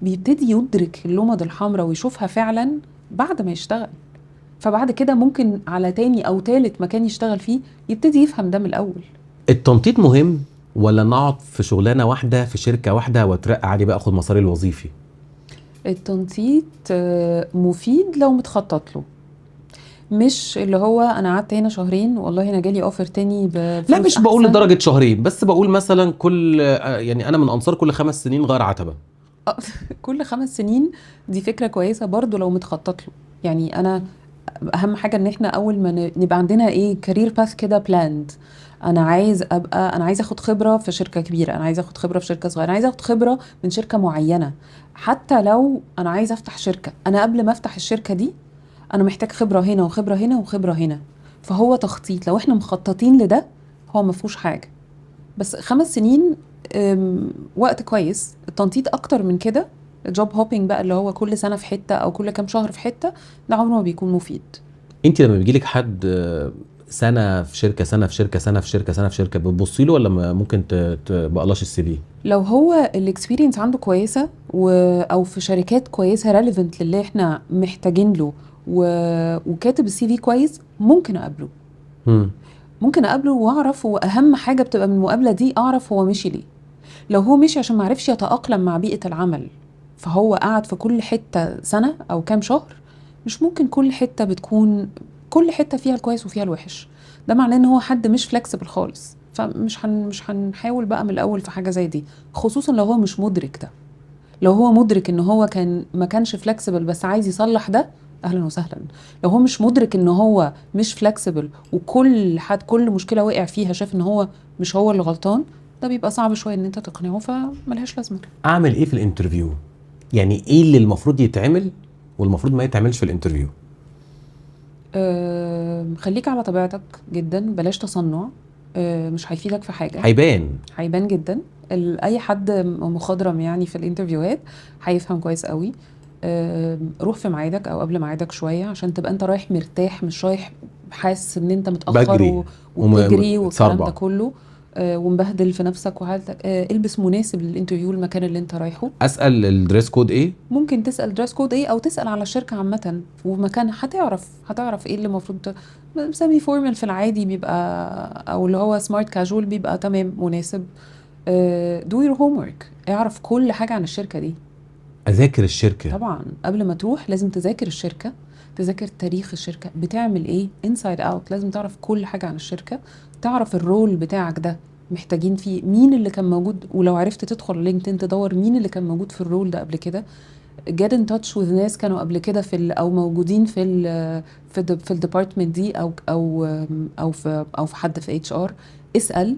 بيبتدي يدرك اللمض الحمراء ويشوفها فعلا بعد ما يشتغل. فبعد كده ممكن على تاني أو تالت مكان يشتغل فيه يبتدي يفهم ده من الأول. التنطيط مهم ولا نقعد في شغلانه واحده في شركه واحده واترقى عادي بقى اخد مساري الوظيفي؟ التنطيط مفيد لو متخطط له، مش اللي هو انا قعدت هنا شهرين والله انا جالي اوفر تاني بفلوس لا مش بقول أحسن. لدرجه شهرين، بس بقول مثلا كل يعني انا من انصار كل 5 سنين غير عتبه. كل 5 سنين دي فكرة كويسة برضو لو متخطط له. يعني أنا أهم حاجة إن إحنا أول ما نبقى عندنا إيه كارير باث كده بلاند. أنا عايز أخد خبرة في شركة كبيرة، أنا عايز أخد خبرة في شركة صغيرة، أنا عايز أخد خبرة من شركة معينة. حتى لو أنا عايز أفتح شركة، أنا قبل ما أفتح الشركة دي أنا محتاج خبرة هنا وخبرة هنا وخبرة هنا. فهو تخطيط، لو إحنا مخططين لده هو مفهوش حاجة. بس 5 سنين وقت كويس. التنطيط اكتر من كده، الجوب هوبينج بقى اللي هو كل سنه في حته او كل كام شهر في حته، ده عمره ما بيكون مفيد. انت لما بيجيلك حد سنه في شركه سنه في شركه سنه في شركه سنه في شركه بتبصي له ولا ممكن تبقلاش السي في؟ لو هو الاكسبيرينس عنده كويسه او في شركات كويسه ريليفنت للي احنا محتاجين له وكاتب السي في كويس، ممكن اقابله. ممكن اقابله واعرف، واهم حاجه بتبقى من المقابله دي اعرف هو مشي ليه. لو هو مشي عشان معرفش يتأقلم مع بيئة العمل، فهو قاعد في كل حتة سنة أو كام شهر، مش ممكن كل حتة بتكون كل حتة فيها الكويس وفيها الوحش. ده معناه ان هو حد مش فلكسبل خالص، مش هنحاول بقى من الأول في حاجة زي دي، خصوصا لو هو مش مدرك ده. لو هو مدرك ان هو ما كانش فلكسبل بس عايز يصلح ده، اهلا وسهلا. لو هو مش مدرك ان هو مش فلكسبل كل مشكله وقع فيها شاف ان هو مش هو اللي غلطان، ده بيبقى صعب شويه ان انت تقنعه، فملهاش لازمه. اعمل ايه في الانترفيو؟ يعني ايه اللي المفروض يتعمل والمفروض ما يتعملش في الانترفيو؟ خليك على طبيعتك جدا، بلاش تصنع. مش هيفيدك في حاجه. هيبان جدا. اي حد مخضرم يعني في الانترفيوهات هيفهم كويس قوي. روح في ميعادك او قبل ميعادك شويه عشان تبقى انت رايح مرتاح، مش رايح حاسس ان انت متاخر بجري وبتجري والكلام ده وتصربع. كله، ومبهدل في نفسك وحالتك، البس مناسب للانترفيو المكان اللي انت رايحه. اسال الدريس كود ايه. ممكن تسال دريس كود ايه، او تسال على الشركه عامه ومكان، هتعرف ايه اللي المفروض سامي فورمال في العادي بيبقى، او اللي هو سمارت كاجوال بيبقى تمام مناسب. دو يور هوم ورك، اعرف كل حاجه عن الشركه دي. اذاكر الشركه. طبعا قبل ما تروح لازم تذاكر الشركه، تذاكر تاريخ الشركه بتعمل ايه انسايد اوت. لازم تعرف كل حاجه عن الشركه، تعرف الرول بتاعك ده محتاجين فيه مين اللي كان موجود، ولو عرفت تدخل لينكدين تدور مين اللي كان موجود في الرول ده قبل كده. get in touch with ناس كانوا قبل كده او موجودين في الديبارتمنت دي، او في حد في اتش ار. اسال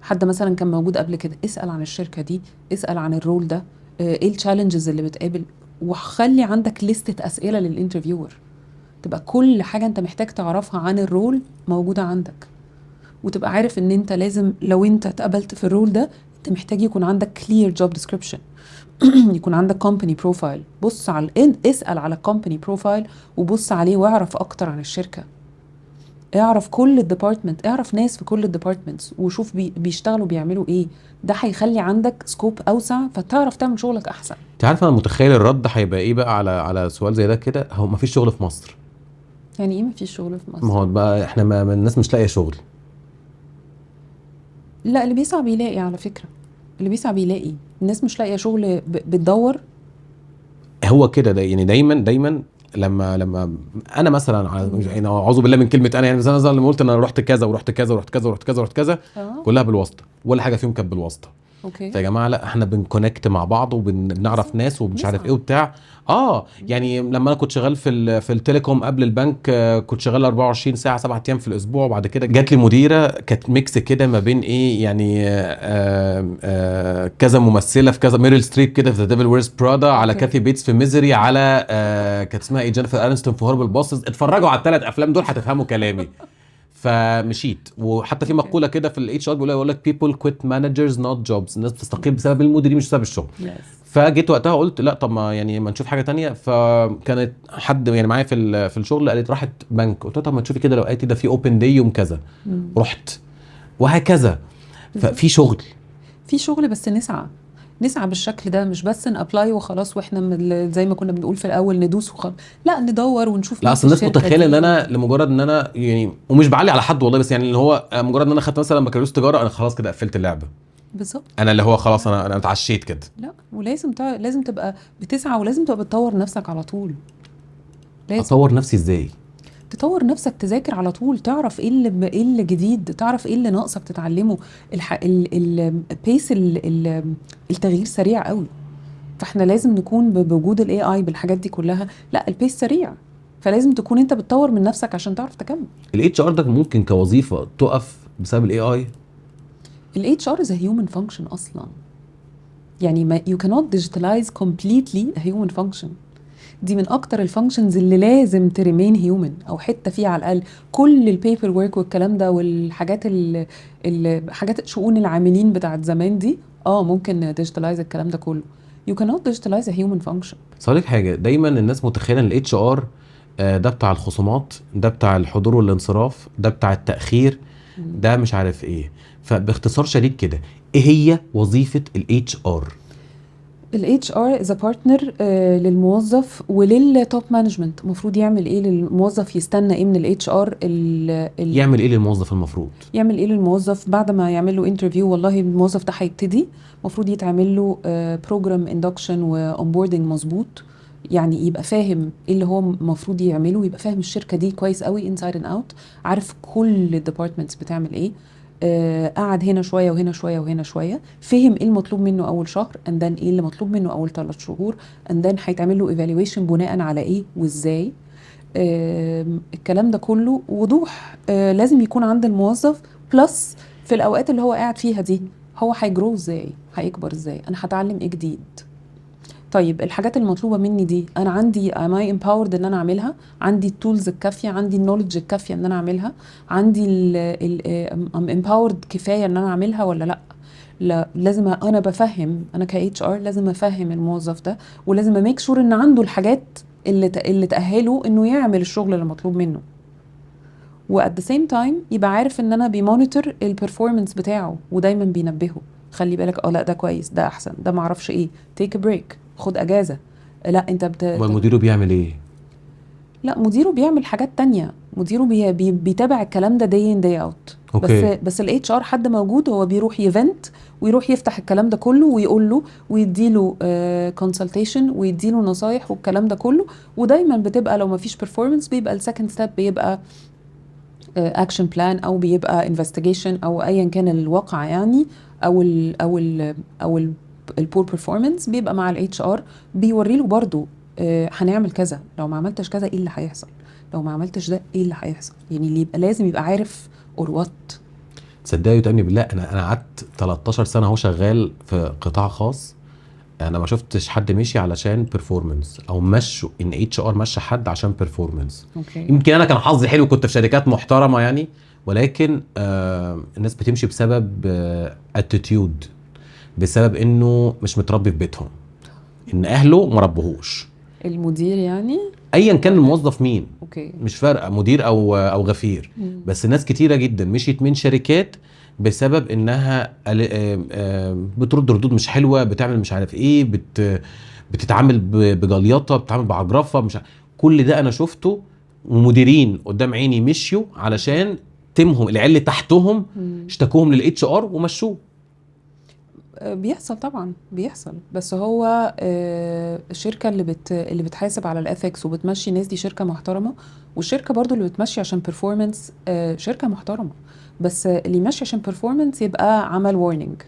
حد مثلا كان موجود قبل كده، اسال عن الشركه دي، اسال عن الرول ده، ايه التشالنجز اللي بتقابل، وخلي عندك لستة اسئله للانترفيور، تبقى كل حاجه انت محتاج تعرفها عن الرول موجوده عندك. وتبقى عارف ان انت لازم لو انت اتقبلت في الرول ده انت محتاج يكون عندك clear job description يكون عندك company profile. بص اسأل على company profile وبص عليه واعرف اكتر عن الشركة. اعرف كل الديبارتمنت، اعرف ناس في كل الديبارتمنتس وشوف بيشتغلوا بيعملوا ايه. ده هيخلي عندك سكوب اوسع فتعرف تعمل شغلك احسن. انت عارف انا متخيل الرد هيبقى ايه بقى على سؤال زي ده كده؟ هو مفيش شغل في مصر. يعني ايه مفيش شغل في مصر؟ ما هو بقى احنا ما الناس مش لاقيه شغل. لا، اللي بيسعى بيلاقي على فكرة، اللي بيسعى بيلاقي. الناس مش لاقيه شغل بتدور. هو كده ده يعني دايما لما انا مثلا يعني اعوذ بالله من كلمه انا، يعني مثلا لما قلت انا رحت كذا ورحت كذا ورحت كذا ورحت كذا ورحت كذا كلها بالواسطه، ولا حاجه فيهم كانت بالواسطه. اوكي. فيا جماعه لا، احنا بنكونكت مع بعض وبنعرف ناس ومش عارف ايه وبتاع. يعني لما انا كنت شغال في التليكوم قبل البنك، كنت شغال 24 ساعه 7 ايام في الاسبوع. وبعد كده جات لي مديره كانت ميكس كده ما بين ايه يعني كذا ممثله في كذا، ميريل ستريب كده في ذا ديفل ويرز برادا، على كاثي بيتس في ميزري، على كانت اسمها ايه جينيفر انستون في هوربل بوسز. اتفرجوا على ال3 افلام دول هتفهموا كلامي. فمشيت. وحتى في مقوله كده في الاتش ار بيقول لك people quit managers not jobs، الناس بتستقيل بسبب المديرين مش بسبب الشغل. فجيت وقتها قلت لا، طب ما يعني ما نشوف حاجه تانية. فكانت حد يعني معايا في الشغل قالت راحت بنك، قلت لها طب ما تشوفي كده لو قالت ده في اوبن داي يوم كذا، رحت وهكذا. ففي شغل بس نسعى بالشكل ده، مش بس نابلاي وخلاص واحنا زي ما كنا بنقول في الاول ندوس وخلاص. لا، ندور ونشوف. لا اصل الناس متخيله ان انا لمجرد ان انا يعني، ومش بعلي على حد والله، بس يعني اللي هو مجرد ان انا خدت مثلا بكالوريوس تجاره انا خلاص كده قفلت اللعبه. بالظبط. انا اللي هو خلاص انا اتعشيت كده. لا، ولازم لازم تبقى بتسعى، ولازم تبقى بتطور نفسك على طول. لازم اطور نفسي ازاي؟ تطور نفسك، تذاكر على طول، تعرف ايه اللي جديد، تعرف ايه اللي ناقصك تتعلمه. البيس التغيير سريع قوي، فاحنا لازم نكون بوجود الاي اي بالحاجات دي كلها. لا، البيس سريع، فلازم تكون انت بتطور من نفسك عشان تعرف تكمل. الاتش ار ده ممكن كوظيفه تقف بسبب الاي اي؟ الاتش ار is a human function اصلا. يعني you cannot digitalize completely a human function. دي من اكتر الفانكشنز اللي لازم تريمين هيومن، او حته فيها على الاقل. كل البيبر ورك والكلام ده والحاجات حاجات شؤون العاملين بتاعت زمان دي ممكن ديجيتالايز الكلام ده كله. you cannot digitalize a human function. صارت حاجه دايما الناس متخيله ان الاتش ار ده بتاع الخصومات، ده بتاع الحضور والانصراف، ده بتاع التاخير، ده مش عارف ايه. فباختصار شديد كده، ايه هي وظيفه الاتش ار؟ الاتش ار از بارتنر للموظف وللتوب مانجمنت. المفروض يعمل ايه للموظف؟ يستنى ايه من الاتش ار؟ يعمل ايه للموظف؟ المفروض يعمل ايه للموظف بعد ما يعمل له انترفيو؟ والله الموظف ده هيبتدي، المفروض يتعمل له بروجرام اندكشن واونبوردنج مظبوط. يعني يبقى فاهم ايه اللي هو المفروض يعمله، يبقى فاهم الشركه دي كويس قوي انسايد اند اوت، عارف كل الديبارتمنتس بتعمل ايه. قعد هنا شويه وهنا شويه وهنا شويه، فهم ايه المطلوب منه اول شهر، اند ذن ايه اللي مطلوب منه اول 3 شهور، اند ذن هيتعمل له ايفالويشن بناء على ايه وازاي. الكلام ده كله وضوح لازم يكون عند الموظف. بلس في الاوقات اللي هو قاعد فيها دي، هو هيجرو ازاي، هيكبر ازاي، انا هتعلم ايه جديد. طيب الحاجات المطلوبه مني دي انا عندي am I empowered ان انا اعملها؟ عندي التولز الكافيه، عندي النولج الكافيه ان انا اعملها، عندي am empowered كفايه ان انا اعملها ولا لا؟ لا، لازم انا بفهم، انا كاتش ار لازم افهم الموظف ده، ولازم اميك شور ان عنده الحاجات اللي تأهله انه يعمل الشغل اللي مطلوب منه. وات ذا سيم تايم يبقى عارف ان انا بيمونيتور البرفورمانس بتاعه ودايما بينبهه، خلي بالك لا ده كويس، ده احسن، ده معرفش ايه، تيك بريك، خد اجازه، لا انت امال مديره بيعمل ايه؟ لا مديره بيعمل حاجات تانية، مديره بيتابع الكلام ده day in day out. اوكي. بس ال HR حد موجود، هو بيروح يفنت ويروح يفتح الكلام ده كله ويقول له ويديله كونسلتيشن ويديله نصايح والكلام ده كله. ودايما بتبقى لو ما فيش performance بيبقى السكند ستيب بيبقى اكشن بلان او بيبقى انفستيجيشن او ايا كان الواقع يعني، او البور performance بيبقى مع الاتش ار، بيوري له برضه هنعمل كذا، لو ما عملتش كذا ايه اللي هيحصل، لو ما عملتش ده ايه اللي هيحصل، يعني اللي يبقى لازم يبقى عارف اور وات. تصدقي وتأمني بالله انا قعدت 13 سنه اهو شغال في قطاع خاص، انا ما شفتش حد مشي علشان بيرفورمانس او مشوا ان اتش ار مشى حد عشان بيرفورمانس. اوكي. يمكن انا كان حظي حلو كنت في شركات محترمه يعني، ولكن الناس بتمشي بسبب اتيتيود، بسبب انه مش متربي في بيتهم، ان اهله ما ربوهوش. المدير يعني ايا كان الموظف مين، اوكي مش فارقه مدير او غفير. مم. بس ناس كتيره جدا مشيت من شركات بسبب انها بترد ردود مش حلوه، بتعمل مش عارف ايه، بتتعامل بجليطه، بتتعامل بعجرفه، مش كل ده انا شفته. ومديرين قدام عيني مشيوا علشان تيمهم العيال تحتهم مم. اشتكوهم للاتش ار ومشوه. بيحصل طبعا بيحصل، بس هو الشركه اللي بتحاسب على الاثكس وبتمشي الناس دي شركه محترمه، والشركه برضو اللي بتمشي عشان بيرفورمانس شركه محترمه. بس اللي يمشي عشان بيرفورمانس يبقى عمل وارنينج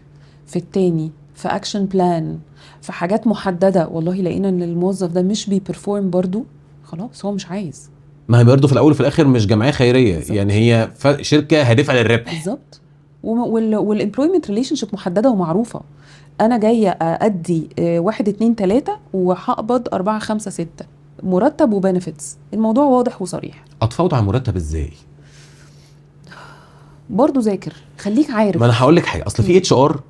في التاني، في اكشن بلان، في حاجات محدده، والله لقينا ان الموظف ده مش بيبرفورم برضو، خلاص هو مش عايز. ما هي برضه في الاول وفي الاخر مش جمعيه خيريه بالظبط. يعني، هي شركه هادفه للربح. بالظبط. والامبلويمنت ريليشن شيب محدده ومعروفه، انا جايه ادي 1 2 3 وهقبض 4 5 6 مرتب وبنفيتس، الموضوع واضح وصريح. اتفاوض على المرتب ازاي؟ برضو ذاكر، خليك عارف. ما انا هقول لك حاجه، اصل في اتش ار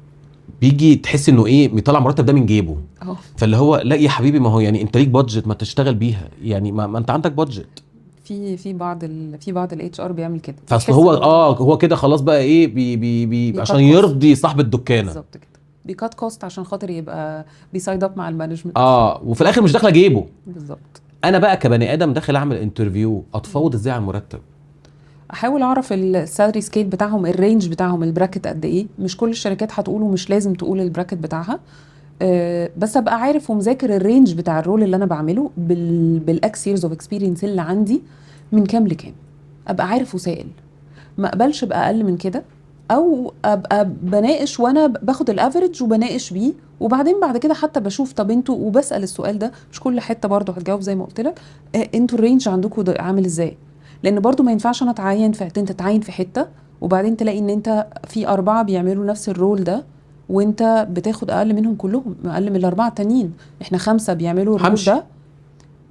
بيجي تحس انه ايه بيطلع مرتب ده من جيبه، اهو فاللي هو لا يا حبيبي، ما هو يعني انت ليك بادجت ما تشتغل بيها يعني، ما انت عندك بادجت. في بعض الاتش ار بيعمل كده، فاصل بيحس هو إنه- هو كده خلاص بقى ايه بي عشان بيكات كوست. يرضي صاحب الدكانه. بالظبط كده، بيكات كوست عشان خاطر يبقى بيسايد اب مع المانجمنت. وفي الاخر مش داخله جيبه. بالظبط. انا بقى كبني ادم داخل اعمل انترفيو، اتفاوض ازاي على المرتب؟ احاول اعرف السالري سكيل بتاعهم، الرينج بتاعهم، البراكت قد ايه. مش كل الشركات هتقوله، مش لازم تقول البراكت بتاعها، بس ابقى عارف ومذاكر الرينج بتاع الرول اللي انا بعمله بالاكس ييرز اوف اكسبيرينس اللي عندي من كام لكام، ابقى عارف وسائل، ما اقبلش ابقى اقل من كده، او ابقى بناقش وانا باخد الافريج وبناقش بيه، وبعدين بعد كده حتى بشوف طب انتوا، وبسال السؤال ده، مش كل حته برضه هتجاوب زي ما قلت لك، انتوا الرينج عندكم عامل ازاي؟ لان برضو ما ينفعش انا اتعين في، انت تتعين في حته وبعدين تلاقي ان انت في 4 بيعملوا نفس الرول ده وانت بتاخد اقل منهم كلهم، اقل من ال4 التانيين، احنا 5 بيعملوا الرول همشي. ده.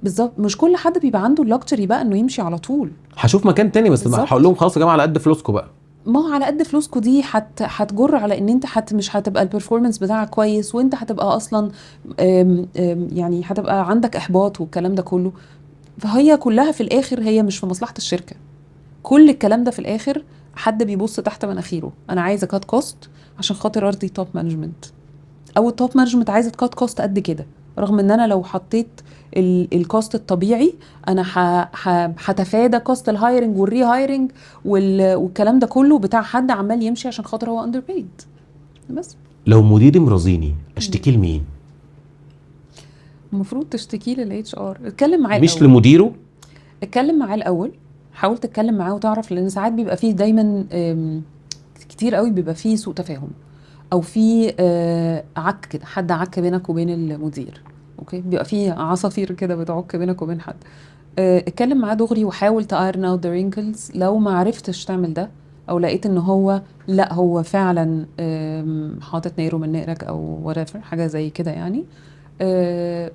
بالظبط، مش كل حد بيبقى عنده اللكتشري بقى انه يمشي على طول. هشوف مكان تاني، بس بالظبط. هقول لهم خلاص يا جماعه على قد فلوسكم بقى. ما هو على قد فلوسكوا دي هتجر على ان انت مش هتبقى البرفورمانس بتاعك كويس، وانت هتبقى اصلا يعني هتبقى عندك احباط والكلام ده كله. فهي كلها في الاخر هي مش في مصلحة الشركة، كل الكلام ده في الاخر حد بيبص تحت مناخيره، انا عايزه كات كوست عشان خاطر ارضي توب مانجمنت، او التوب مانجمنت عايزه كات كوست قد كده، رغم ان انا لو حطيت الكوست الطبيعي انا هتفادى كوست الهايرنج والري هايرنج والكلام ده كله بتاع حد عمال يمشي عشان خاطر هو اندر بيد. بس لو مديري مرضيني اشتكي لمين؟ المفروض تشتكي للاتش ار، اتكلم معاه مش الأول. لمديره؟ اتكلم معاه الاول، حاول تتكلم معاه وتعرف، لان ساعات بيبقى فيه دايما كتير قوي بيبقى فيه سوء تفاهم، او في عك كده، حد عك بينك وبين المدير، اوكي، بيبقى فيه عصافير كده بتعك بينك وبين حد. اتكلم معاه دغري وحاول تايرن اوت ذا رينكلز. لو ما عرفتش تعمل ده، او لقيت ان هو لا هو فعلا حاطط نيره من نقرك او whatever حاجه زي كده يعني،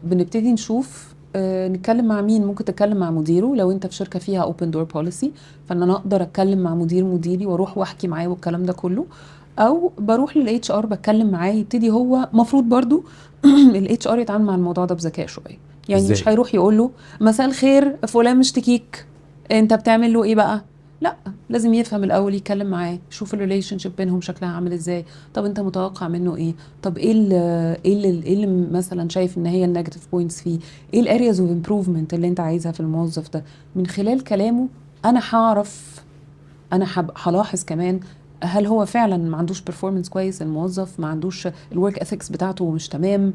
بنبتدي نشوف نتكلم مع مين. ممكن تتكلم مع مديره لو انت في شركه فيها اوبن دور بوليسي، فان انا اقدر اتكلم مع مديري واروح واحكي معاه والكلام ده كله، او بروح للاتش ار بتكلم معاه، يبتدي هو مفروض برضو الاتش ار يتعامل مع الموضوع ده بذكاء شويه، يعني إزاي؟ مش هيروح يقول له مساء الخير فلان مشتكيك، انت بتعمل له ايه بقى؟ لا، لازم يفهم الاول، يتكلم معاه، يشوف الريليشن شيب بينهم شكلها عامل ازاي. طب انت متوقع منه ايه؟ طب ايه اللي مثلا شايف ان هي النيجاتيف بوينتس فيه؟ ايه الارياز اوف امبروفمنت اللي انت عايزها في الموظف ده؟ من خلال كلامه انا هعرف، هلاحظ كمان هل هو فعلا ما عندوش performance كويس، الموظف ما عندوش الورك اثكس بتاعته مش تمام،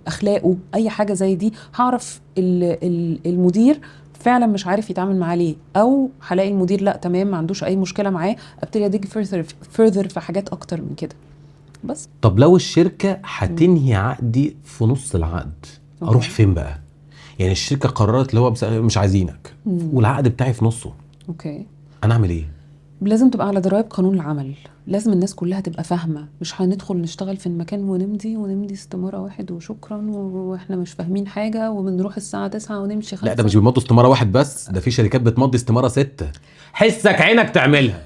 اخلاقه، اي حاجه زي دي. هعرف المدير فعلا مش عارف يتعامل معاه ليه، او هلاقي المدير لا تمام ما عندوش اي مشكله معاه، ابتدي اديك further في حاجات اكتر من كده. بس طب لو الشركه هتنهي عقدي في نص العقد، اروح أوكي. فين بقى؟ يعني الشركه قررت اللي هو مش عايزينك والعقد بتاعي في نصه، اوكي، انا اعمل ايه؟ لازم تبقى على درايه بقانون العمل، لازم الناس كلها تبقى فاهمه. مش هندخل نشتغل في المكان ونمضي استماره واحد وشكرا، واحنا مش فاهمين حاجه، وبنروح الساعه 9 ونمشي لا ده 5. مش بيمضوا استماره واحد بس، ده في شركات بتمضي استماره 6. حسك عينك تعملها.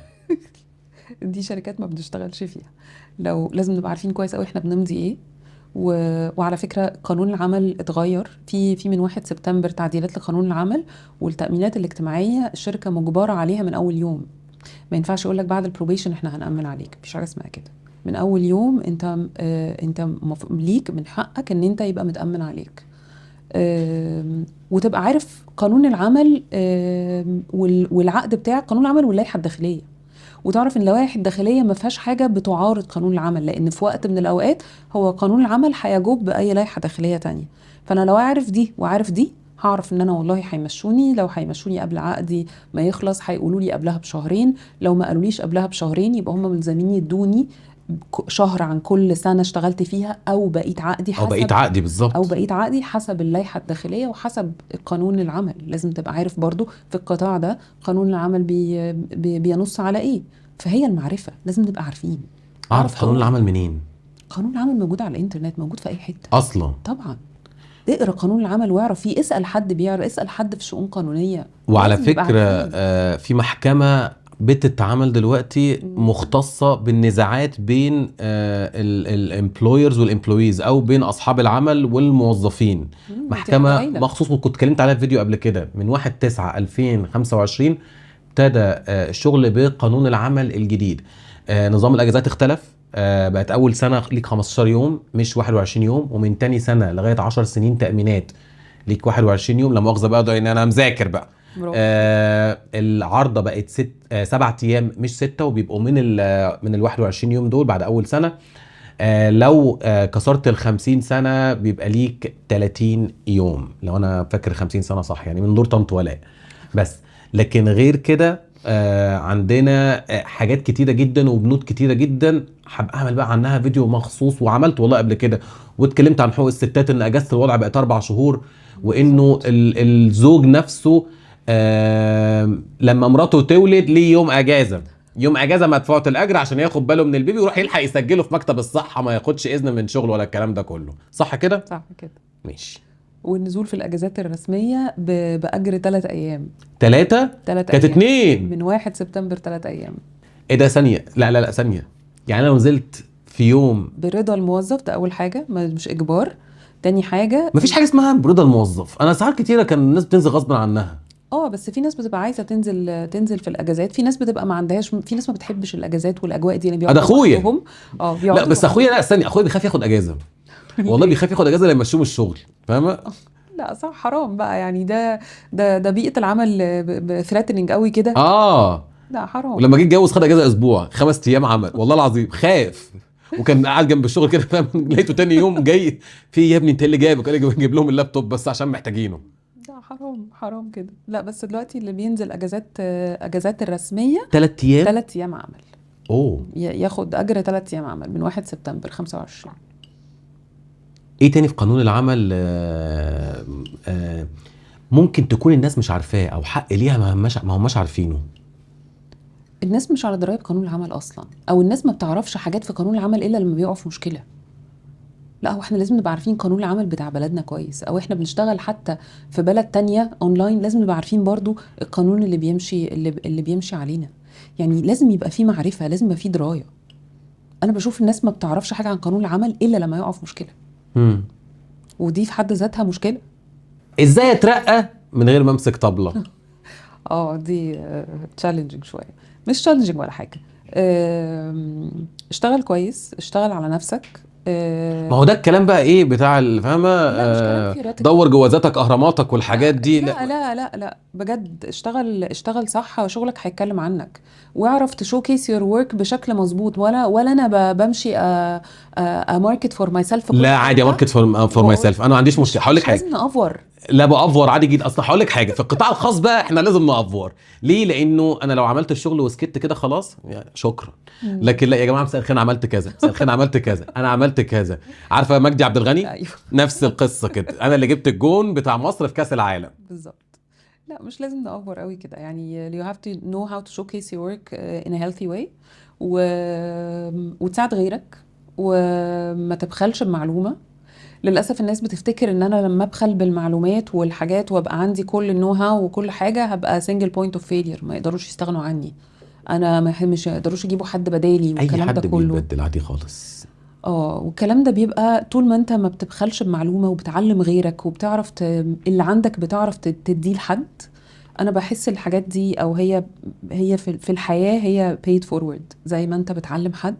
دي شركات ما بنشتغلش فيها. لو لازم نبقى عارفين كويس قوي احنا بنمضي ايه. وعلى فكره قانون العمل اتغير في من 1 سبتمبر تعديلات لقانون العمل، والتامينات الاجتماعيه الشركه مجبره عليها من اول يوم. ما ينفعش يقول لك بعد البروبيشن احنا هنأمن عليك، مفيش حاجه اسمها كده. من اول يوم انت ليك من حقك ان انت يبقى متأمن عليك. وتبقى عارف قانون العمل والعقد بتاع قانون العمل واللائحه الداخليه، وتعرف ان اللوائح الداخليه ما فيهاش حاجه بتعارض قانون العمل، لان في وقت من الاوقات هو قانون العمل هيجوب باي لائحه داخليه تانية. فانا لو عارف دي وعارف دي، هعرف ان انا والله هيمشوني، لو هيمشوني قبل عقدي ما يخلص هيقولوا لي قبلها بشهرين، لو ما قالوليش قبلها بشهرين يبقى هم ملزمين يدوني شهر عن كل سنه اشتغلت فيها، او بقيت عقدي او بقيت حسب، عقدي او بالظبط. بقيت عقدي حسب اللائحه الداخليه وحسب قانون العمل. لازم تبقى عارف برضو في القطاع ده قانون العمل بينص على ايه. فهي المعرفه لازم نبقى عارفين. اعرف قانون تقف. العمل منين قانون العمل موجود على الانترنت، موجود في اي حته اصلا؟ طبعا. اقرا قانون العمل واعرف فيه، اسال حد بيعرف، اسال حد في شؤون قانونيه. وعلى لازم نبقى فكره عارفين. في محكمه بتتعامل دلوقتي مختصه بالنزاعات بين الامبلويرز والامبلويز، او بين اصحاب العمل والموظفين. دي حاجه محكمه هايله. مخصوص، وكنت اتكلمت عليها في فيديو قبل كده. من 1/9/2025 ابتدى الشغل بقانون العمل الجديد. نظام الاجازات اختلف، بقت اول سنه ليك 15 يوم مش 21 يوم، ومن تاني سنه لغايه 10 سنين تامينات ليك 21 يوم. لا مؤاخذه بقى، ده ان انا مذاكر بقى. برافو. العارضه بقت 7 ايام مش 6، وبيبقوا من ال 21 يوم دول بعد اول سنه. لو كسرت ال 50 سنه بيبقى ليك 30 يوم، لو انا فاكر 50 سنه صح، يعني من دور طنط ولاء. بس لكن غير كده عندنا حاجات كتيره جدا وبنود كتيره جدا. هبقى اعمل بقى عنها فيديو مخصوص، وعملت والله قبل كده، واتكلمت عن حقوق الستات، ان اجازه الوضع بقت 4 شهور، وانه الزوج نفسه لما مراته تولد ليه يوم اجازه، يوم اجازه مدفوعه الاجر عشان ياخد باله من البيبي، ويروح يلحق يسجله في مكتب الصحه، ما ياخدش اذن من شغله ولا الكلام ده كله. صح كده؟ صح كده. ماشي. والنزول في الاجازات الرسميه باجر 3 ايام. 3 3 كانت ايام 2. من 1 سبتمبر 3 ايام. ايه ده؟ ثانيه، لا ثانيه. يعني انا لو نزلت في يوم، برضا الموظف، ده اول حاجه، مش اجبار. تاني حاجه مفيش حاجه اسمها برضا الموظف. انا ساعات كتيره كان الناس بتنزل غصب عنها. بس في ناس بتبقى عايزه تنزل في الاجازات، في ناس بتبقى ما عندهاش، في ناس ما بتحبش الاجازات والاجواء دي، اللي ده بيقعدوا اخويا. لوحدهم. لا بيقعدوا بس اخويا، لوحدهم. لا ثانيه، اخويا بيخاف ياخد اجازه. والله بيخاف ياخد اجازه لما يمشوه من الشغل، فاهمه؟ لا صح، حرام بقى يعني. ده بيئه العمل ثريتنينج قوي كده. لا حرام. ولما جه اتجوز خد اجازه اسبوع، 5 ايام عمل، والله العظيم خاف. وكان قاعد جنب الشغل كده، فاهم؟ لقيته تاني يوم جاي في يا ابني انت اللي جايبه، قال لي جيب لهم اللابتوب بس عشان محتاجينه. لا حرام، حرام كده. لا بس دلوقتي اللي بينزل اجازات الرسميه 3 ايام. 3 ايام عمل. اوه. ياخد اجر 3 ايام عمل من 1 سبتمبر 25. ايه تاني في قانون العمل ممكن تكون الناس مش عارفاه، او حق ليها ما هماش عارفينه؟ الناس مش على درايه بقانون العمل اصلا، او الناس ما بتعرفش حاجات في قانون العمل الا لما بيقعوا في مشكله. لا، هو احنا لازم نبقى عارفين قانون العمل بتاع بلدنا كويس، او احنا بنشتغل حتى في بلد تانية اونلاين لازم نبقى عارفين برضو القانون اللي بيمشي علينا. يعني لازم يبقى فيه معرفه، لازم يبقى فيه درايه. انا بشوف الناس ما بتعرفش حاجه عن قانون العمل الا لما يقعوا في مشكله، ودي في حد ذاتها مشكله. ازاي اترقى من غير ما امسك طبله؟ دي تشالنجينج شويه. مش تشالنجينج ولا حاجه. اشتغل كويس، اشتغل على نفسك. ما هو ده الكلام بقى ايه بتاع الفهمه، لا مش كلام theoretical. دور جوازاتك اهراماتك والحاجات دي. لا لا لا لا بجد، اشتغل صح، شغلك هيتكلم عنك. واعرف تشوكيس يور ورك بشكل مظبوط. ولا انا بمشي ماركت فور ماي سيلف. لا عادي، ماركت فور ماي سيلف، انا ما عنديش مشكله. هقول لك مش حاجه، لازم نأفور. لا بافور عادي جدا. اصل هقول لك حاجه، في القطاع الخاص بقى احنا لازم نافور. ليه؟ لانه انا لو عملت الشغل وسكت كده خلاص يعني شكرا. لكن لا يا جماعه، مساء الخير عملت كذا، مساء الخير عملت كذا، انا عملت كذا. عارفه مجدي عبد الغني؟ ايوه نفس القصه كده، انا اللي جبت الجون بتاع مصر في كاس العالم. بالظبط. لا مش لازم نأفور قوي كده يعني. you have to know how to showcase your work in a healthy way. و... وتساعد غيرك، وما تبخلش بمعلومة. للأسف الناس بتفتكر ان انا لما ابخل بالمعلومات والحاجات وابقى عندي كل النو هاو وكل حاجة هبقى single point of failure، ما يقدروش يستغنوا عني. انا مش يقدروش يجيبوا حد بدالي اي والكلام ده حد كله. بيتبدل عادي خالص. والكلام ده بيبقى طول ما انت ما بتبخلش بمعلومة وبتعلم غيرك وبتعرف اللي عندك بتعرف تديه لحد. انا بحس الحاجات دي او هي في الحياة هي paid forward. زي ما انت بتعلم حد،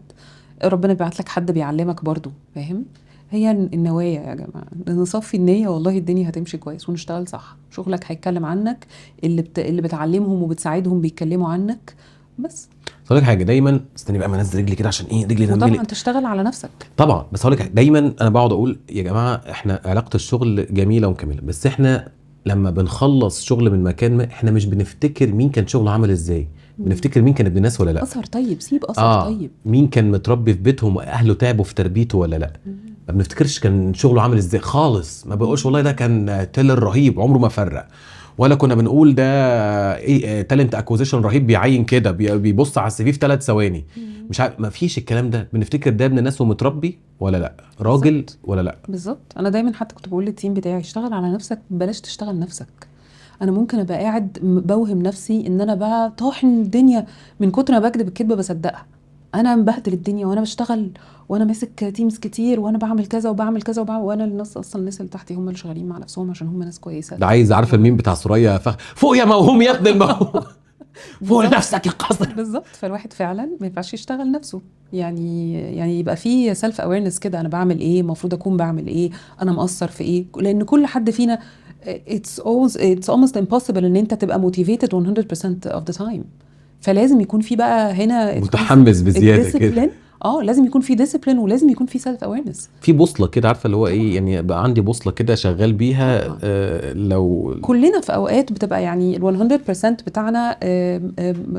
ربنا بيبعت لك حد بيعلمك برضو. فاهم؟ هي النوايا يا جماعة، نصفي النية والله الدنيا هتمشي كويس، ونشتغل صح. شغلك هيتكلم عنك، اللي بتعلمهم وبتساعدهم بيتكلموا عنك. بس هقول لك حاجه، دايما استني بقى ما انزل رجلي كده عشان ايه رجلي وطبعا تنملي. تشتغل على نفسك. طبعا، بس هقول لك حاجه، دايما انا بقعد اقول يا جماعه احنا علاقه الشغل جميله ومكمله، بس احنا لما بنخلص شغل من مكان ما احنا مش بنفتكر مين كان شغله عامل ازاي، بنفتكر مين كان ابن الناس ولا لا. اثر طيب، سيب اثر طيب. مين كان متربي في بيتهم واهله تعبوا في تربيته ولا لا. ما بنفتكرش كان شغله عامل ازاي خالص. ما بقولش والله ده كان تيلر رهيب عمره ما فرق، ولا كنا بنقول ده ايه تالنت اكوزيشن رهيب بيعين كده بيبص على السي في 3 ثواني. مش عارف، ما فيش الكلام ده. بنفتكر ده ابن الناس ومتربي ولا لا، راجل بالزبط. ولا لا. بالظبط. انا دايما حتى كنت بقول للتيم بتاعي اشتغل على نفسك، بلاش تشتغل نفسك. انا ممكن ابقى قاعد بوهم نفسي ان انا بقى طاحن الدنيا من كتر ما بكذب الكذبه بصدقها. انا مبهدل الدنيا وانا بشتغل، وانا ماسك تيمز كتير، وانا بعمل كذا وبعمل كذا وانا الناس اصلا الناس اللي تحتي هم اللي شغالين مع نفسهم عشان هم ناس كويسه. ده عايز عارف الميم بتاع سوريا فوق يا موهوم يا ابن الموهوم. فوق لنفسك يا قصر. بالظبط. فالواحد فعلا ما ينفعش يشتغل نفسه. يعني يبقى فيه سيلف اويرنس كده، انا بعمل ايه، المفروض اكون بعمل ايه، انا مقصر في ايه. لان كل حد فينا it's almost impossible ان انت تبقى motivated 100% of the time. فلازم يكون في بقى هنا متحمس بزياده كده. لازم يكون في ديسيبلين، ولازم يكون في سيلف اويرنس، في بوصله كده، عارفه اللي هو ايه يعني، بقى عندي بوصله كده شغال بيها. لو كلنا في اوقات بتبقى يعني ال 100% بتاعنا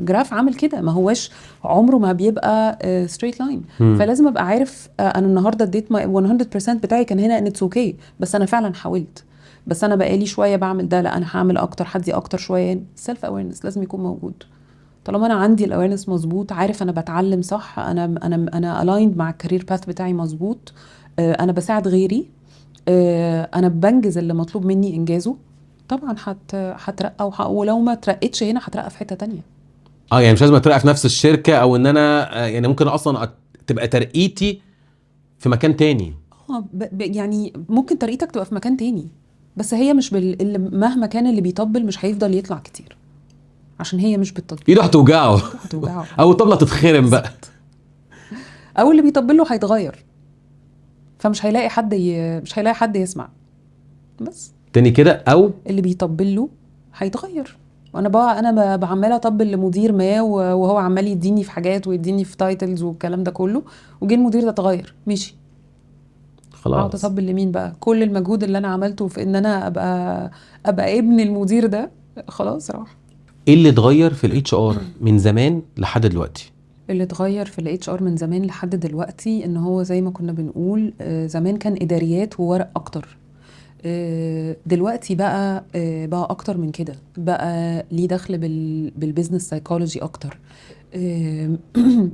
جراف عامل كده، ما هواش عمره ما بيبقى ستريت لاين. فلازم ابقى عارف انا النهارده اديت 100% بتاعي كان هنا ان اتس اوكي، بس انا فعلا حاولت، بس انا بقالي شويه بعمل ده، لا انا هعمل اكتر، هدي اكتر شويه. سيلف اويرنس لازم يكون موجود. طالما انا عندي الاويرنس مظبوط، عارف انا بتعلم صح، انا الايند مع الكارير باث بتاعي مظبوط، انا بساعد غيري، انا بنجز اللي مطلوب مني انجازه، طبعا هترقى. ولو ما ترقتش هنا هترقى في حته تانية. يعني مش لازم اترقى في نفس الشركه، او ان انا يعني ممكن اصلا تبقى ترقيتي في مكان تاني. يعني ممكن ترقيتك تبقى في مكان تاني، بس هي مش اللي مهما كان اللي بيطبل مش هيفضل يطلع كتير، عشان هي مش بالتطبيل. ايده هتوجعه او الطبله تتخرم بقى، او اللي بيطبل له هيتغير، فمش هيلاقي حد مش هيلاقي حد يسمع. بس تاني كده، او اللي بيطبل له هيتغير. انا بعمله اطبل لمدير ما، وهو عمال يديني في حاجات ويديني في تايتلز والكلام ده كله، وجه المدير ده اتغير مشي، خلاص اقعد اطبل لمين بقى؟ كل المجهود اللي انا عملته في ان انا ابقى ابن المدير ده خلاص راح. ايه اللي اتغير في الاتش ار من زمان لحد دلوقتي؟ اللي اتغير في الاتش ار من زمان لحد دلوقتي ان هو زي ما كنا بنقول زمان كان اداريات وورق اكتر، دلوقتي بقى اكتر من كده، بقى ليه دخل بالبيزنس سايكولوجي اكتر،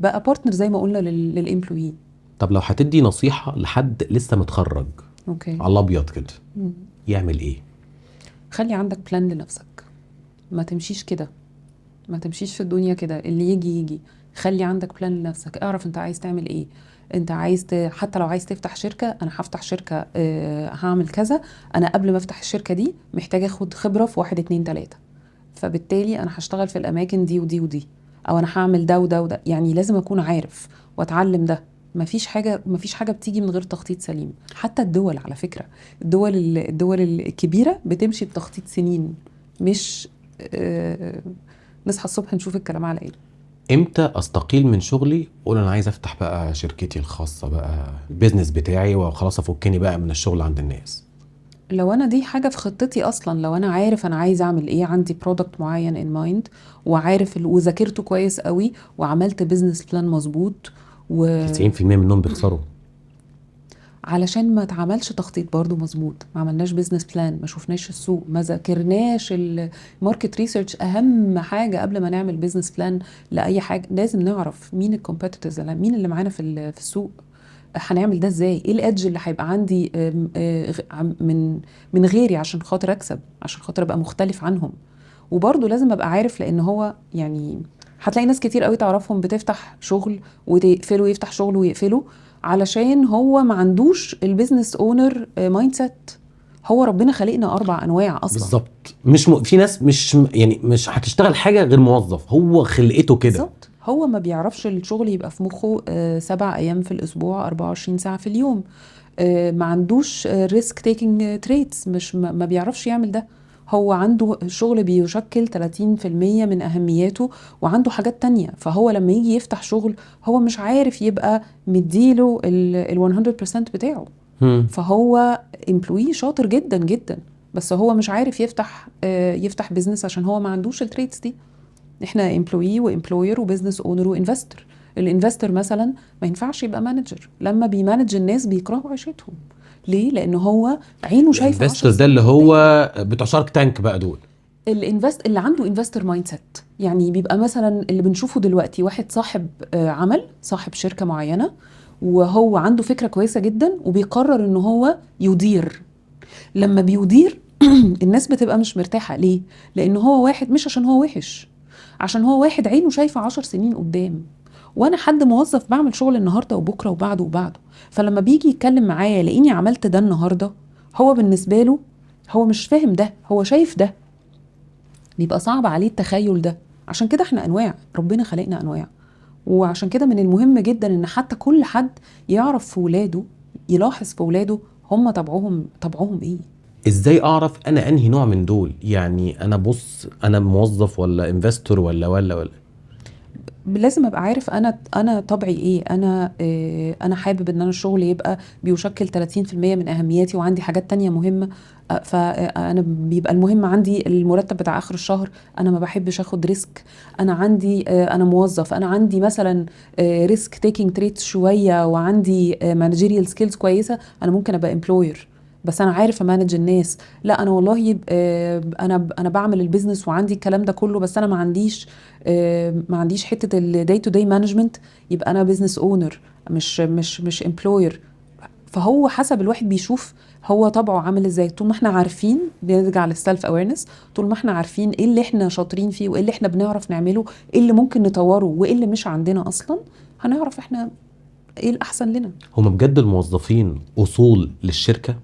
بقى بارتنر زي ما قلنا للامبلوي. طب لو هتدي نصيحه لحد لسه متخرج اوكي على الابيض كده، يعمل ايه؟ خلي عندك بلان لنفسك، ما تمشيش كده، ما تمشيش في الدنيا كده اللي يجي. خلي عندك بلان لنفسك، اعرف انت عايز تعمل ايه. انت عايز حتى لو عايز تفتح شركة، انا هفتح شركة هعمل كذا، انا قبل ما افتح الشركة دي محتاجة اخد خبرة في 1 2 3. فبالتالي انا هشتغل في الاماكن دي ودي ودي، او انا هعمل ده وده وده. يعني لازم اكون عارف واتعلم ده. مفيش حاجه بتيجي من غير تخطيط سليم. حتى الدول على فكره، الدول الكبيره بتمشي بتخطيط سنين، مش نصحى الصبح نشوف الكلام على ايه. امتى استقيل من شغلي اقول انا عايز افتح بقى شركتي الخاصه بقى البيزنس بتاعي وخلاص افكني بقى من الشغل عند الناس؟ لو انا دي حاجه في خطتي اصلا، لو انا عارف انا عايز اعمل ايه، عندي برودكت معين ان مايند، وعارف وذاكرته كويس قوي، وعملت بيزنس بلان مظبوط، 90% منهم بيخسروا. علشان ما اتعملش تخطيط برضو مظبوط، ما عملناش بيزنس بلان، ما شفناش السوق، ما ذاكرناش الماركت ريسيرش. اهم حاجه قبل ما نعمل بيزنس بلان لاي حاجه لازم نعرف مين الكومبيتيتورز، مين اللي معانا في السوق. هنعمل ده ازاي؟ ايه الادج اللي هيبقى عندي من غيري عشان خاطر اكسب، عشان خاطر ابقى مختلف عنهم. وبرضه لازم ابقى عارف، لان هو يعني هتلاقي ناس كتير قوي تعرفهم بتفتح شغل وتقفله، يفتح شغل ويقفله، علشان هو ما عندوش البيزنس اونر مايند سيت. هو ربنا خلقنا 4 أنواع اصلا. بالظبط. في ناس مش هتشتغل حاجه غير موظف، هو خلقته كده. بالظبط. هو ما بيعرفش الشغل يبقى في مخه 7 أيام في الأسبوع 24 ساعة في اليوم. ما عندوش ريسك تيكينج تريتس، مش ما بيعرفش يعمل ده. هو عنده شغل بيشكل 30% من أهمياته، وعنده حاجات تانية. فهو لما يجي يفتح شغل هو مش عارف يبقى مديله ال 100% بتاعه. فهو امبلوي شاطر جدا جدا، بس هو مش عارف يفتح بيزنس عشان هو ما عندوش التريتس دي. احنا امبلوي وامبلوير وبزنس اونر وانفستر. الانفستر مثلا ما ينفعش يبقى مانجر، لما بيمانج الناس بيكرهوا عيشتهم. ليه؟ لان هو عينه شايفه 10 الانفستور ده سنين اللي قدام. هو بتوع شارك تانك بقى دول. اللي عنده انفستر مايند سيت، يعني بيبقى مثلا اللي بنشوفه دلوقتي واحد صاحب عمل، صاحب شركه معينه، وهو عنده فكره كويسه جدا وبيقرر ان هو يدير. لما بيدير الناس بتبقى مش مرتاحه. ليه؟ لان هو واحد، مش عشان هو وحش، عشان هو واحد عينه شايفه 10 سنين قدام. وانا حد موظف بعمل شغل النهارده وبكره وبعده وبعده. فلما بيجي يتكلم معايا لاني عملت ده النهارده، هو بالنسبه له هو مش فاهم ده، هو شايف ده، بيبقى صعب عليه التخيل ده. عشان كده احنا انواع، ربنا خلقنا انواع. وعشان كده من المهم جدا ان حتى كل حد يعرف في ولاده، يلاحظ في ولاده هم طبعهم ايه. ازاي اعرف انا انهي نوع من دول؟ يعني انا بص، انا موظف ولا انفستور ولا لازم ابقى عارف انا طبعي ايه. انا حابب ان انا الشغل يبقى بيشكل 30% من اهمياتي، وعندي حاجات تانية مهمة. فانا بيبقى المهم عندي المرتب بتاع اخر الشهر. انا ما بحبش اخد ريسك. انا عندي انا موظف، انا عندي مثلا ريسك تيكينج تريتس شوية، وعندي مانجيريال سكيلز كويسة. انا ممكن ابقى امبلوير، بس انا عارف امانج الناس. لا انا والله انا بعمل البيزنس وعندي الكلام ده كله، بس انا ما عنديش حته الداي تو داي مانجمنت. يبقى انا بيزنس اونر، مش امبلوير. فهو حسب الواحد بيشوف هو طبعه عامل ازاي. طول ما احنا عارفين، بنرجع للسلف اويرنس، طول ما احنا عارفين ايه اللي احنا شاطرين فيه وايه اللي احنا بنعرف نعمله، ايه اللي ممكن نطوره وايه اللي مش عندنا اصلا، هنعرف احنا ايه الاحسن لنا. هما بجد الموظفين اصول للشركه؟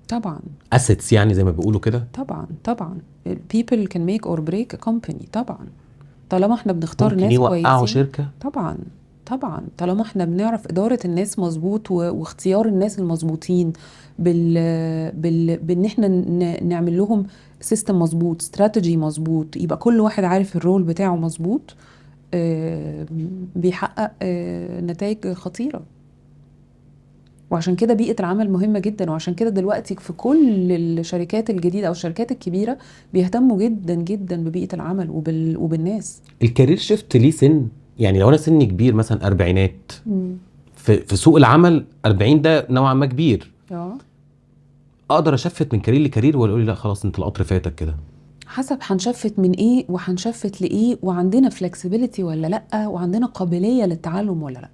طبعا اسيتس يعني زي ما بيقولوا كده. طبعا people can make or break a company. طبعا طالما احنا بنختار ممكن ناس يوقعوا كويسين. شركه. طبعا طالما احنا بنعرف إدارة الناس مظبوط واختيار الناس المظبوطين بان احنا نعمل لهم سيستم مظبوط، استراتيجي مظبوط، يبقى كل واحد عارف الرول بتاعه مظبوط، بيحقق نتائج خطيرة. وعشان كده بيئة العمل مهمة جدا. وعشان كده دلوقتي في كل الشركات الجديدة او الشركات الكبيرة بيهتموا جدا جدا ببيئة العمل وبالناس. الكارير شيفت ليه سن؟ يعني لو انا سني كبير مثلا اربعينات، في سوق العمل 40 ده نوعا ما كبير، اقدر اشفت من كارير لكارير ولا اقول لي لا خلاص انت القطر فاتك كده؟ حسب هنشفت من ايه وهنشفت لايه، وعندنا فلكسبيليتي ولا لا، وعندنا قابليه للتعلم ولا لا.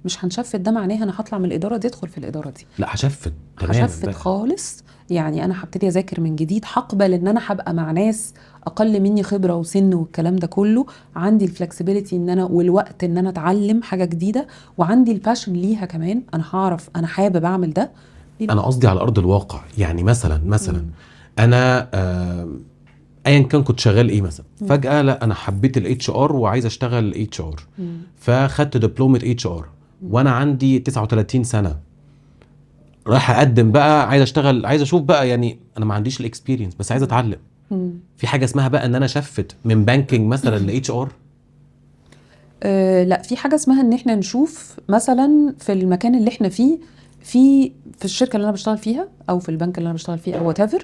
مش هنشفت ده معناها انا هطلع من الاداره دي ادخل في الاداره دي. لا هشفت تماما هشفت بقى. خالص. يعني انا هبتدي اذاكر من جديد، هقبل ان انا هبقى مع ناس اقل مني خبره وسن والكلام ده كله. عندي الفلكسبيليتي ان انا والوقت ان انا اتعلم حاجه جديده، وعندي الباشن ليها كمان. انا هعرف انا حابب اعمل ده. انا قصدي على ارض الواقع. يعني مثلا انا ايا كان كنت شغال ايه مثلا، فجاه لا انا حبيت الاتش ار وعايز اشتغل اتش ار، فخدت دبلومه اتش ار وانا عندي 39 سنه، رايح اقدم بقى عايز اشتغل، عايز اشوف بقى، يعني انا ما عنديش الاكسبيرينس بس عايز اتعلم. في حاجه اسمها بقى ان انا شفت من بانكينج مثلا لاتش ار؟ لا، في حاجة اسمها ان احنا نشوف مثلا في المكان اللي احنا فيه، في الشركة اللي انا بشتغل فيها او في البنك اللي انا بشتغل فيه او whatever،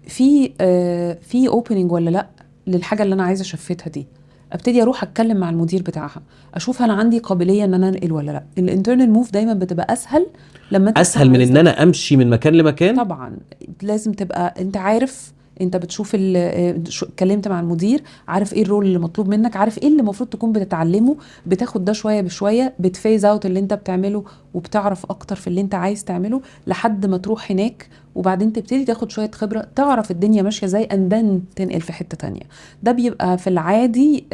في اوبننج ولا لا للحاجة اللي انا عايزة اشفتها دي. ابتدي اروح اتكلم مع المدير بتاعها، اشوف انا عندي قابلية ان انا انقل ولا لا. الانترنال موف دايما بتبقى اسهل لما انت تكون اسهل من عايز ان انا امشي من مكان لمكان. طبعا لازم تبقى انت عارف، انت بتشوف اتكلمت مع المدير، عارف ايه الرول اللي مطلوب منك، عارف ايه اللي المفروض تكون بتتعلمه، بتاخد ده شويه بشويه، بتفيز اوت اللي انت بتعمله وبتعرف اكتر في اللي انت عايز تعمله لحد ما تروح هناك، وبعدين تبتدي تاخد شويه خبره، تعرف الدنيا ماشيه ازاي، اندن تنقل في حته تانية. ده بيبقى في العادي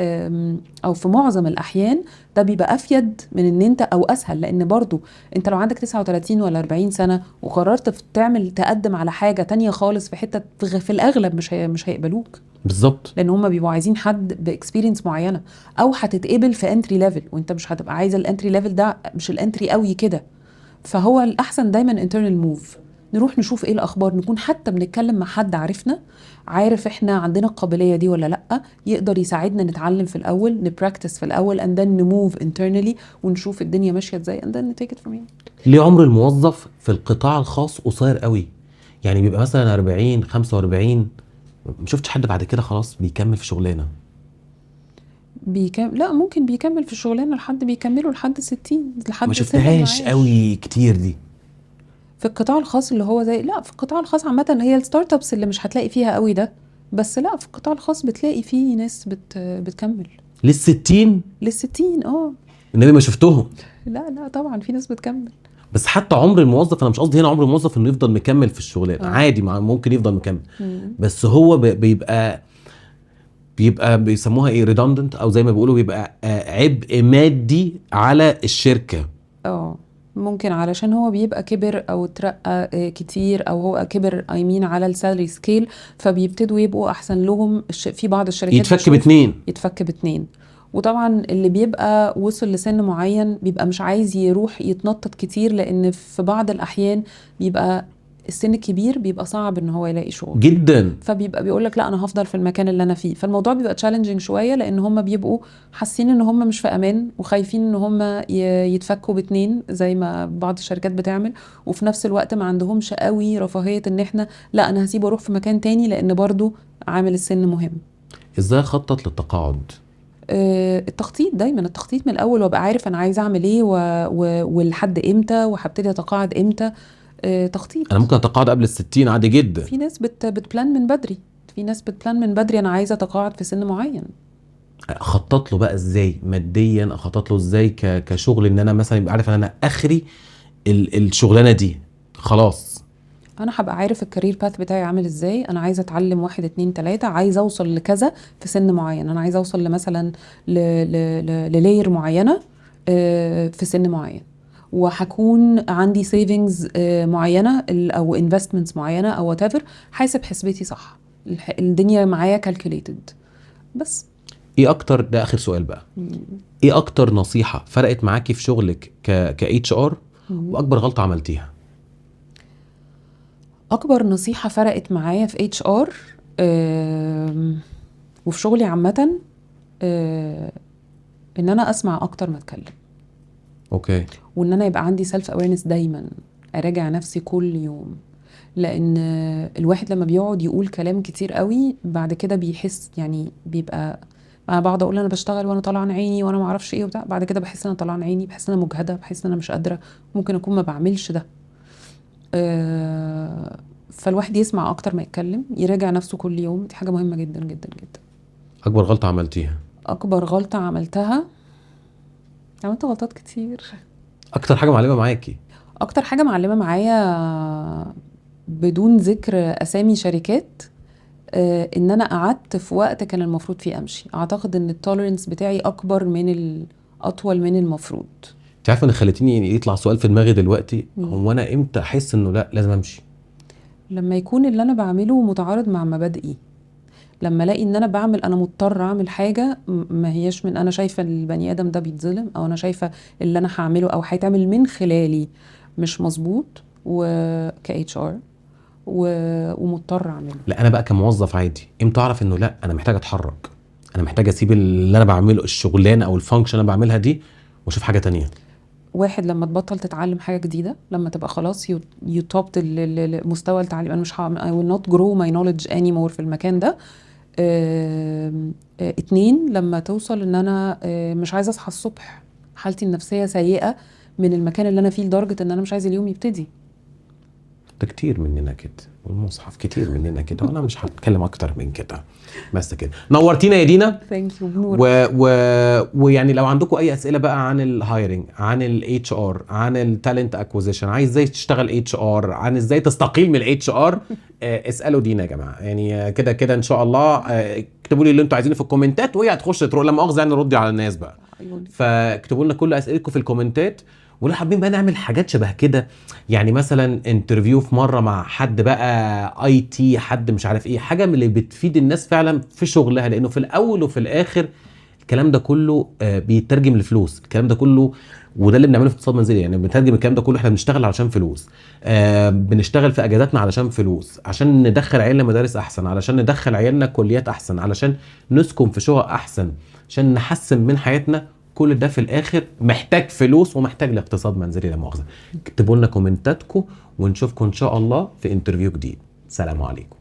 او في معظم الاحيان ده بيبقى افيد من ان انت، او اسهل، لان برضو انت لو عندك 39 ولا 40 سنه وقررت تقدم على حاجه تانية خالص في حته، في الاغلب مش هيقبلوك، بالظبط. لان هم بيبقوا عايزين حد باكسبيرينس معينه، او هتتقبل في انتري ليفل وانت مش هتبقى عايزه الانتري ليفل ده، مش الانتري قوي كده. فهو الاحسن دايما انترنال موف، نروح نشوف ايه الاخبار، نكون حتى بنتكلم مع حد عارفنا، عارف احنا عندنا القابليه دي ولا لا، يقدر يساعدنا نتعلم في الاول، نبراكتس في الاول and then نموف internally ونشوف الدنيا ماشيه ازاي and then take it from here. ليه عمر الموظف في القطاع الخاص قصير قوي؟ يعني بيبقى مثلا 40 45، ما شفتش حد بعد كده خلاص بيكمل في شغلانه. لا، ممكن بيكمل في الشغلانه لحد بيكملوا لحد 60، لحد ما سن شفتهاش المعاش. قوي كتير دي. في القطاع الخاص اللي هو زي، لا، في القطاع الخاص عامه هي الستارت ابس اللي مش هتلاقي فيها قوي ده، بس لا، في القطاع الخاص بتلاقي فيه ناس بتكمل لل60. لل60. النبي ما شفتهم. لا طبعا في ناس بتكمل. بس حتى عمر الموظف، انا مش قصدي هنا عمر الموظف انه يفضل مكمل في الشغلانه، عادي ممكن يفضل مكمل، بس هو بيبقى بيسموها ايه، ريدندنت، او زي ما بيقولوا بيبقى عبء مادي على الشركه. ممكن علشان هو بيبقى كبر او اترقى كتير، او هو كبر على السالري سكيل، فبيبتدوا يبقوا احسن لهم. في بعض الشركات يتفك باتنين. وطبعا اللي بيبقى وصل لسن معين بيبقى مش عايز يروح يتنطط كتير، لان في بعض الاحيان بيبقى السن الكبير بيبقى صعب ان هو يلاقي شغل جدا، فبيبقى بيقولك لا انا هفضل في المكان اللي انا فيه. فالموضوع بيبقى تشالنجينج شويه، لان هم بيبقوا حاسين ان هم مش في امان، وخايفين ان هم يتفكوا باتنين زي ما بعض الشركات بتعمل، وفي نفس الوقت ما عندهمش قوي رفاهيه ان احنا لا انا هسيبه اروح في مكان تاني، لان برضو عامل السن مهم. ازاي اخطط للتقاعد؟ التخطيط، دايما التخطيط من الاول، وابقى عارف انا عايزه اعمل ايه ولحد امتى، وهبتدي اتقاعد امتى. تخطيط. انا ممكن اتقاعد قبل ال60 عادي جدا. في ناس بتبلان من بدري، انا عايزه اتقاعد في سن معين. اخطط له بقى ازاي ماديا؟ اخطط له ازاي كشغل، ان انا مثلا يبقى عارف ان انا اخري الشغلانه دي خلاص؟ انا هبقى عارف الكارير باث بتاعي عامل ازاي، انا عايزه اتعلم 1 2 3، عايزه اوصل لكذا في سن معين، انا عايزه اوصل مثلا للاير معينه في سن معين، وهكون عندي سيفنجز معينه او انفستمنتس معينه او وات ايفر، حاسب حسبتي صح، الدنيا معايا كالكوليتد. بس ايه اكتر، ده اخر سؤال بقى، ايه اكتر نصيحه فرقت معاكي في شغلك كاتش ار، واكبر غلطه عملتيها؟ اكبر نصيحه فرقت معايا في اتش ار وفي شغلي عامه، ان انا اسمع اكتر ما اتكلم. اوكي. وان انا يبقى عندي سيلف اويرنس دايما، اراجع نفسي كل يوم، لان الواحد لما بيقعد يقول كلام كتير قوي بعد كده بيحس، يعني بيبقى، انا بقعد اقول انا بشتغل وانا طالعه عيني وانا ما اعرفش ايه وبتاع، بعد كده بحس ان انا طالعه عيني، بحس ان انا مجهده، بحس ان انا مش قادره، ممكن اكون ما بعملش ده. فالواحد يسمع اكتر ما يتكلم، يراجع نفسه كل يوم، دي حاجه مهمه جدا جدا جدا. اكبر غلطه عملتيها؟ اكبر غلطه عملتها، عملت غلطات كتير. اكتر حاجه معلمه معاكي؟ اكتر حاجه معلمه معايا بدون ذكر اسامي شركات، ان انا قعدت في وقت كان المفروض فيه امشي. اعتقد ان التوليرنس بتاعي اطول من المفروض. انت عارفه ان خليتيني يطلع سؤال في دماغي دلوقتي، هو انا امتى احس انه لا لازم امشي؟ لما يكون اللي انا بعمله متعارض مع مبادئي، لما الاقي ان انا بعمل، انا مضطر اعمل حاجه ما هياش من انا شايفه البني ادم ده بيتظلم، او انا شايفه اللي انا هعمله او هيتعمل من خلالي مش مظبوط، وك اتش ار ومضطر اعمله. لا انا بقى كموظف عادي امتى اعرف انه لا انا محتاج اتحرك، انا محتاج اسيب اللي انا بعمله الشغلانه او الفانكشن اللي انا بعملها دي واشوف حاجه تانية؟ واحد، لما تبطل تتعلم حاجه جديده، لما تبقى خلاص يو توبت مستوى التعليم، انا مش I will not grow my knowledge anymore في المكان ده. اتنين، لما توصل ان انا مش عايزه اصحى الصبح، حالتي النفسيه سيئه من المكان اللي انا فيه لدرجه ان انا مش عايزه اليوم يبتدي. ده كتير مننا كده، والمصحف كتير مننا كده، وانا مش هتكلم اكتر من كده. بس كده نورتينا يا دينا. ثانك يو بنور. ويعني لو عندكم اي اسئله بقى عن الهايرنج، عن الاتش ار، عن التالنت اكوزيشن، عايز ازاي تشتغل اتش ار، عن ازاي تستقيل من الاتش ار، اسالوا دينا يا جماعه. يعني كده كده ان شاء الله اكتبوا لي اللي انتوا عايزينه في الكومنتات، وهي هتخش تروح لما مؤاخذه يعني ردي على الناس بقى. فاكتبوا لنا كل اسئلتكم في الكومنتات. ولو حابين بقى نعمل حاجات شبه كده، يعني مثلا انترفيو في مره مع حد بقى اي تي، حد مش عارف ايه، حاجه من اللي بتفيد الناس فعلا في شغلها، لانه في الاول وفي الاخر الكلام ده كله بيترجم لفلوس، الكلام ده كله. وده اللي بنعمله في اقتصاد منزلي، يعني بنترجم الكلام ده كله. احنا بنشتغل علشان فلوس، بنشتغل في اجازاتنا علشان فلوس، عشان ندخل عيالنا مدارس احسن، علشان ندخل عيالنا كليات احسن، علشان نسكن في شقق احسن، عشان نحسن من حياتنا. كل ده في الاخر محتاج فلوس ومحتاج لاقتصاد منزلي لا مؤاخذه. اكتبوا لنا كومنتاتكم ونشوفكم ان شاء الله في انترفيو جديد. سلام عليكم.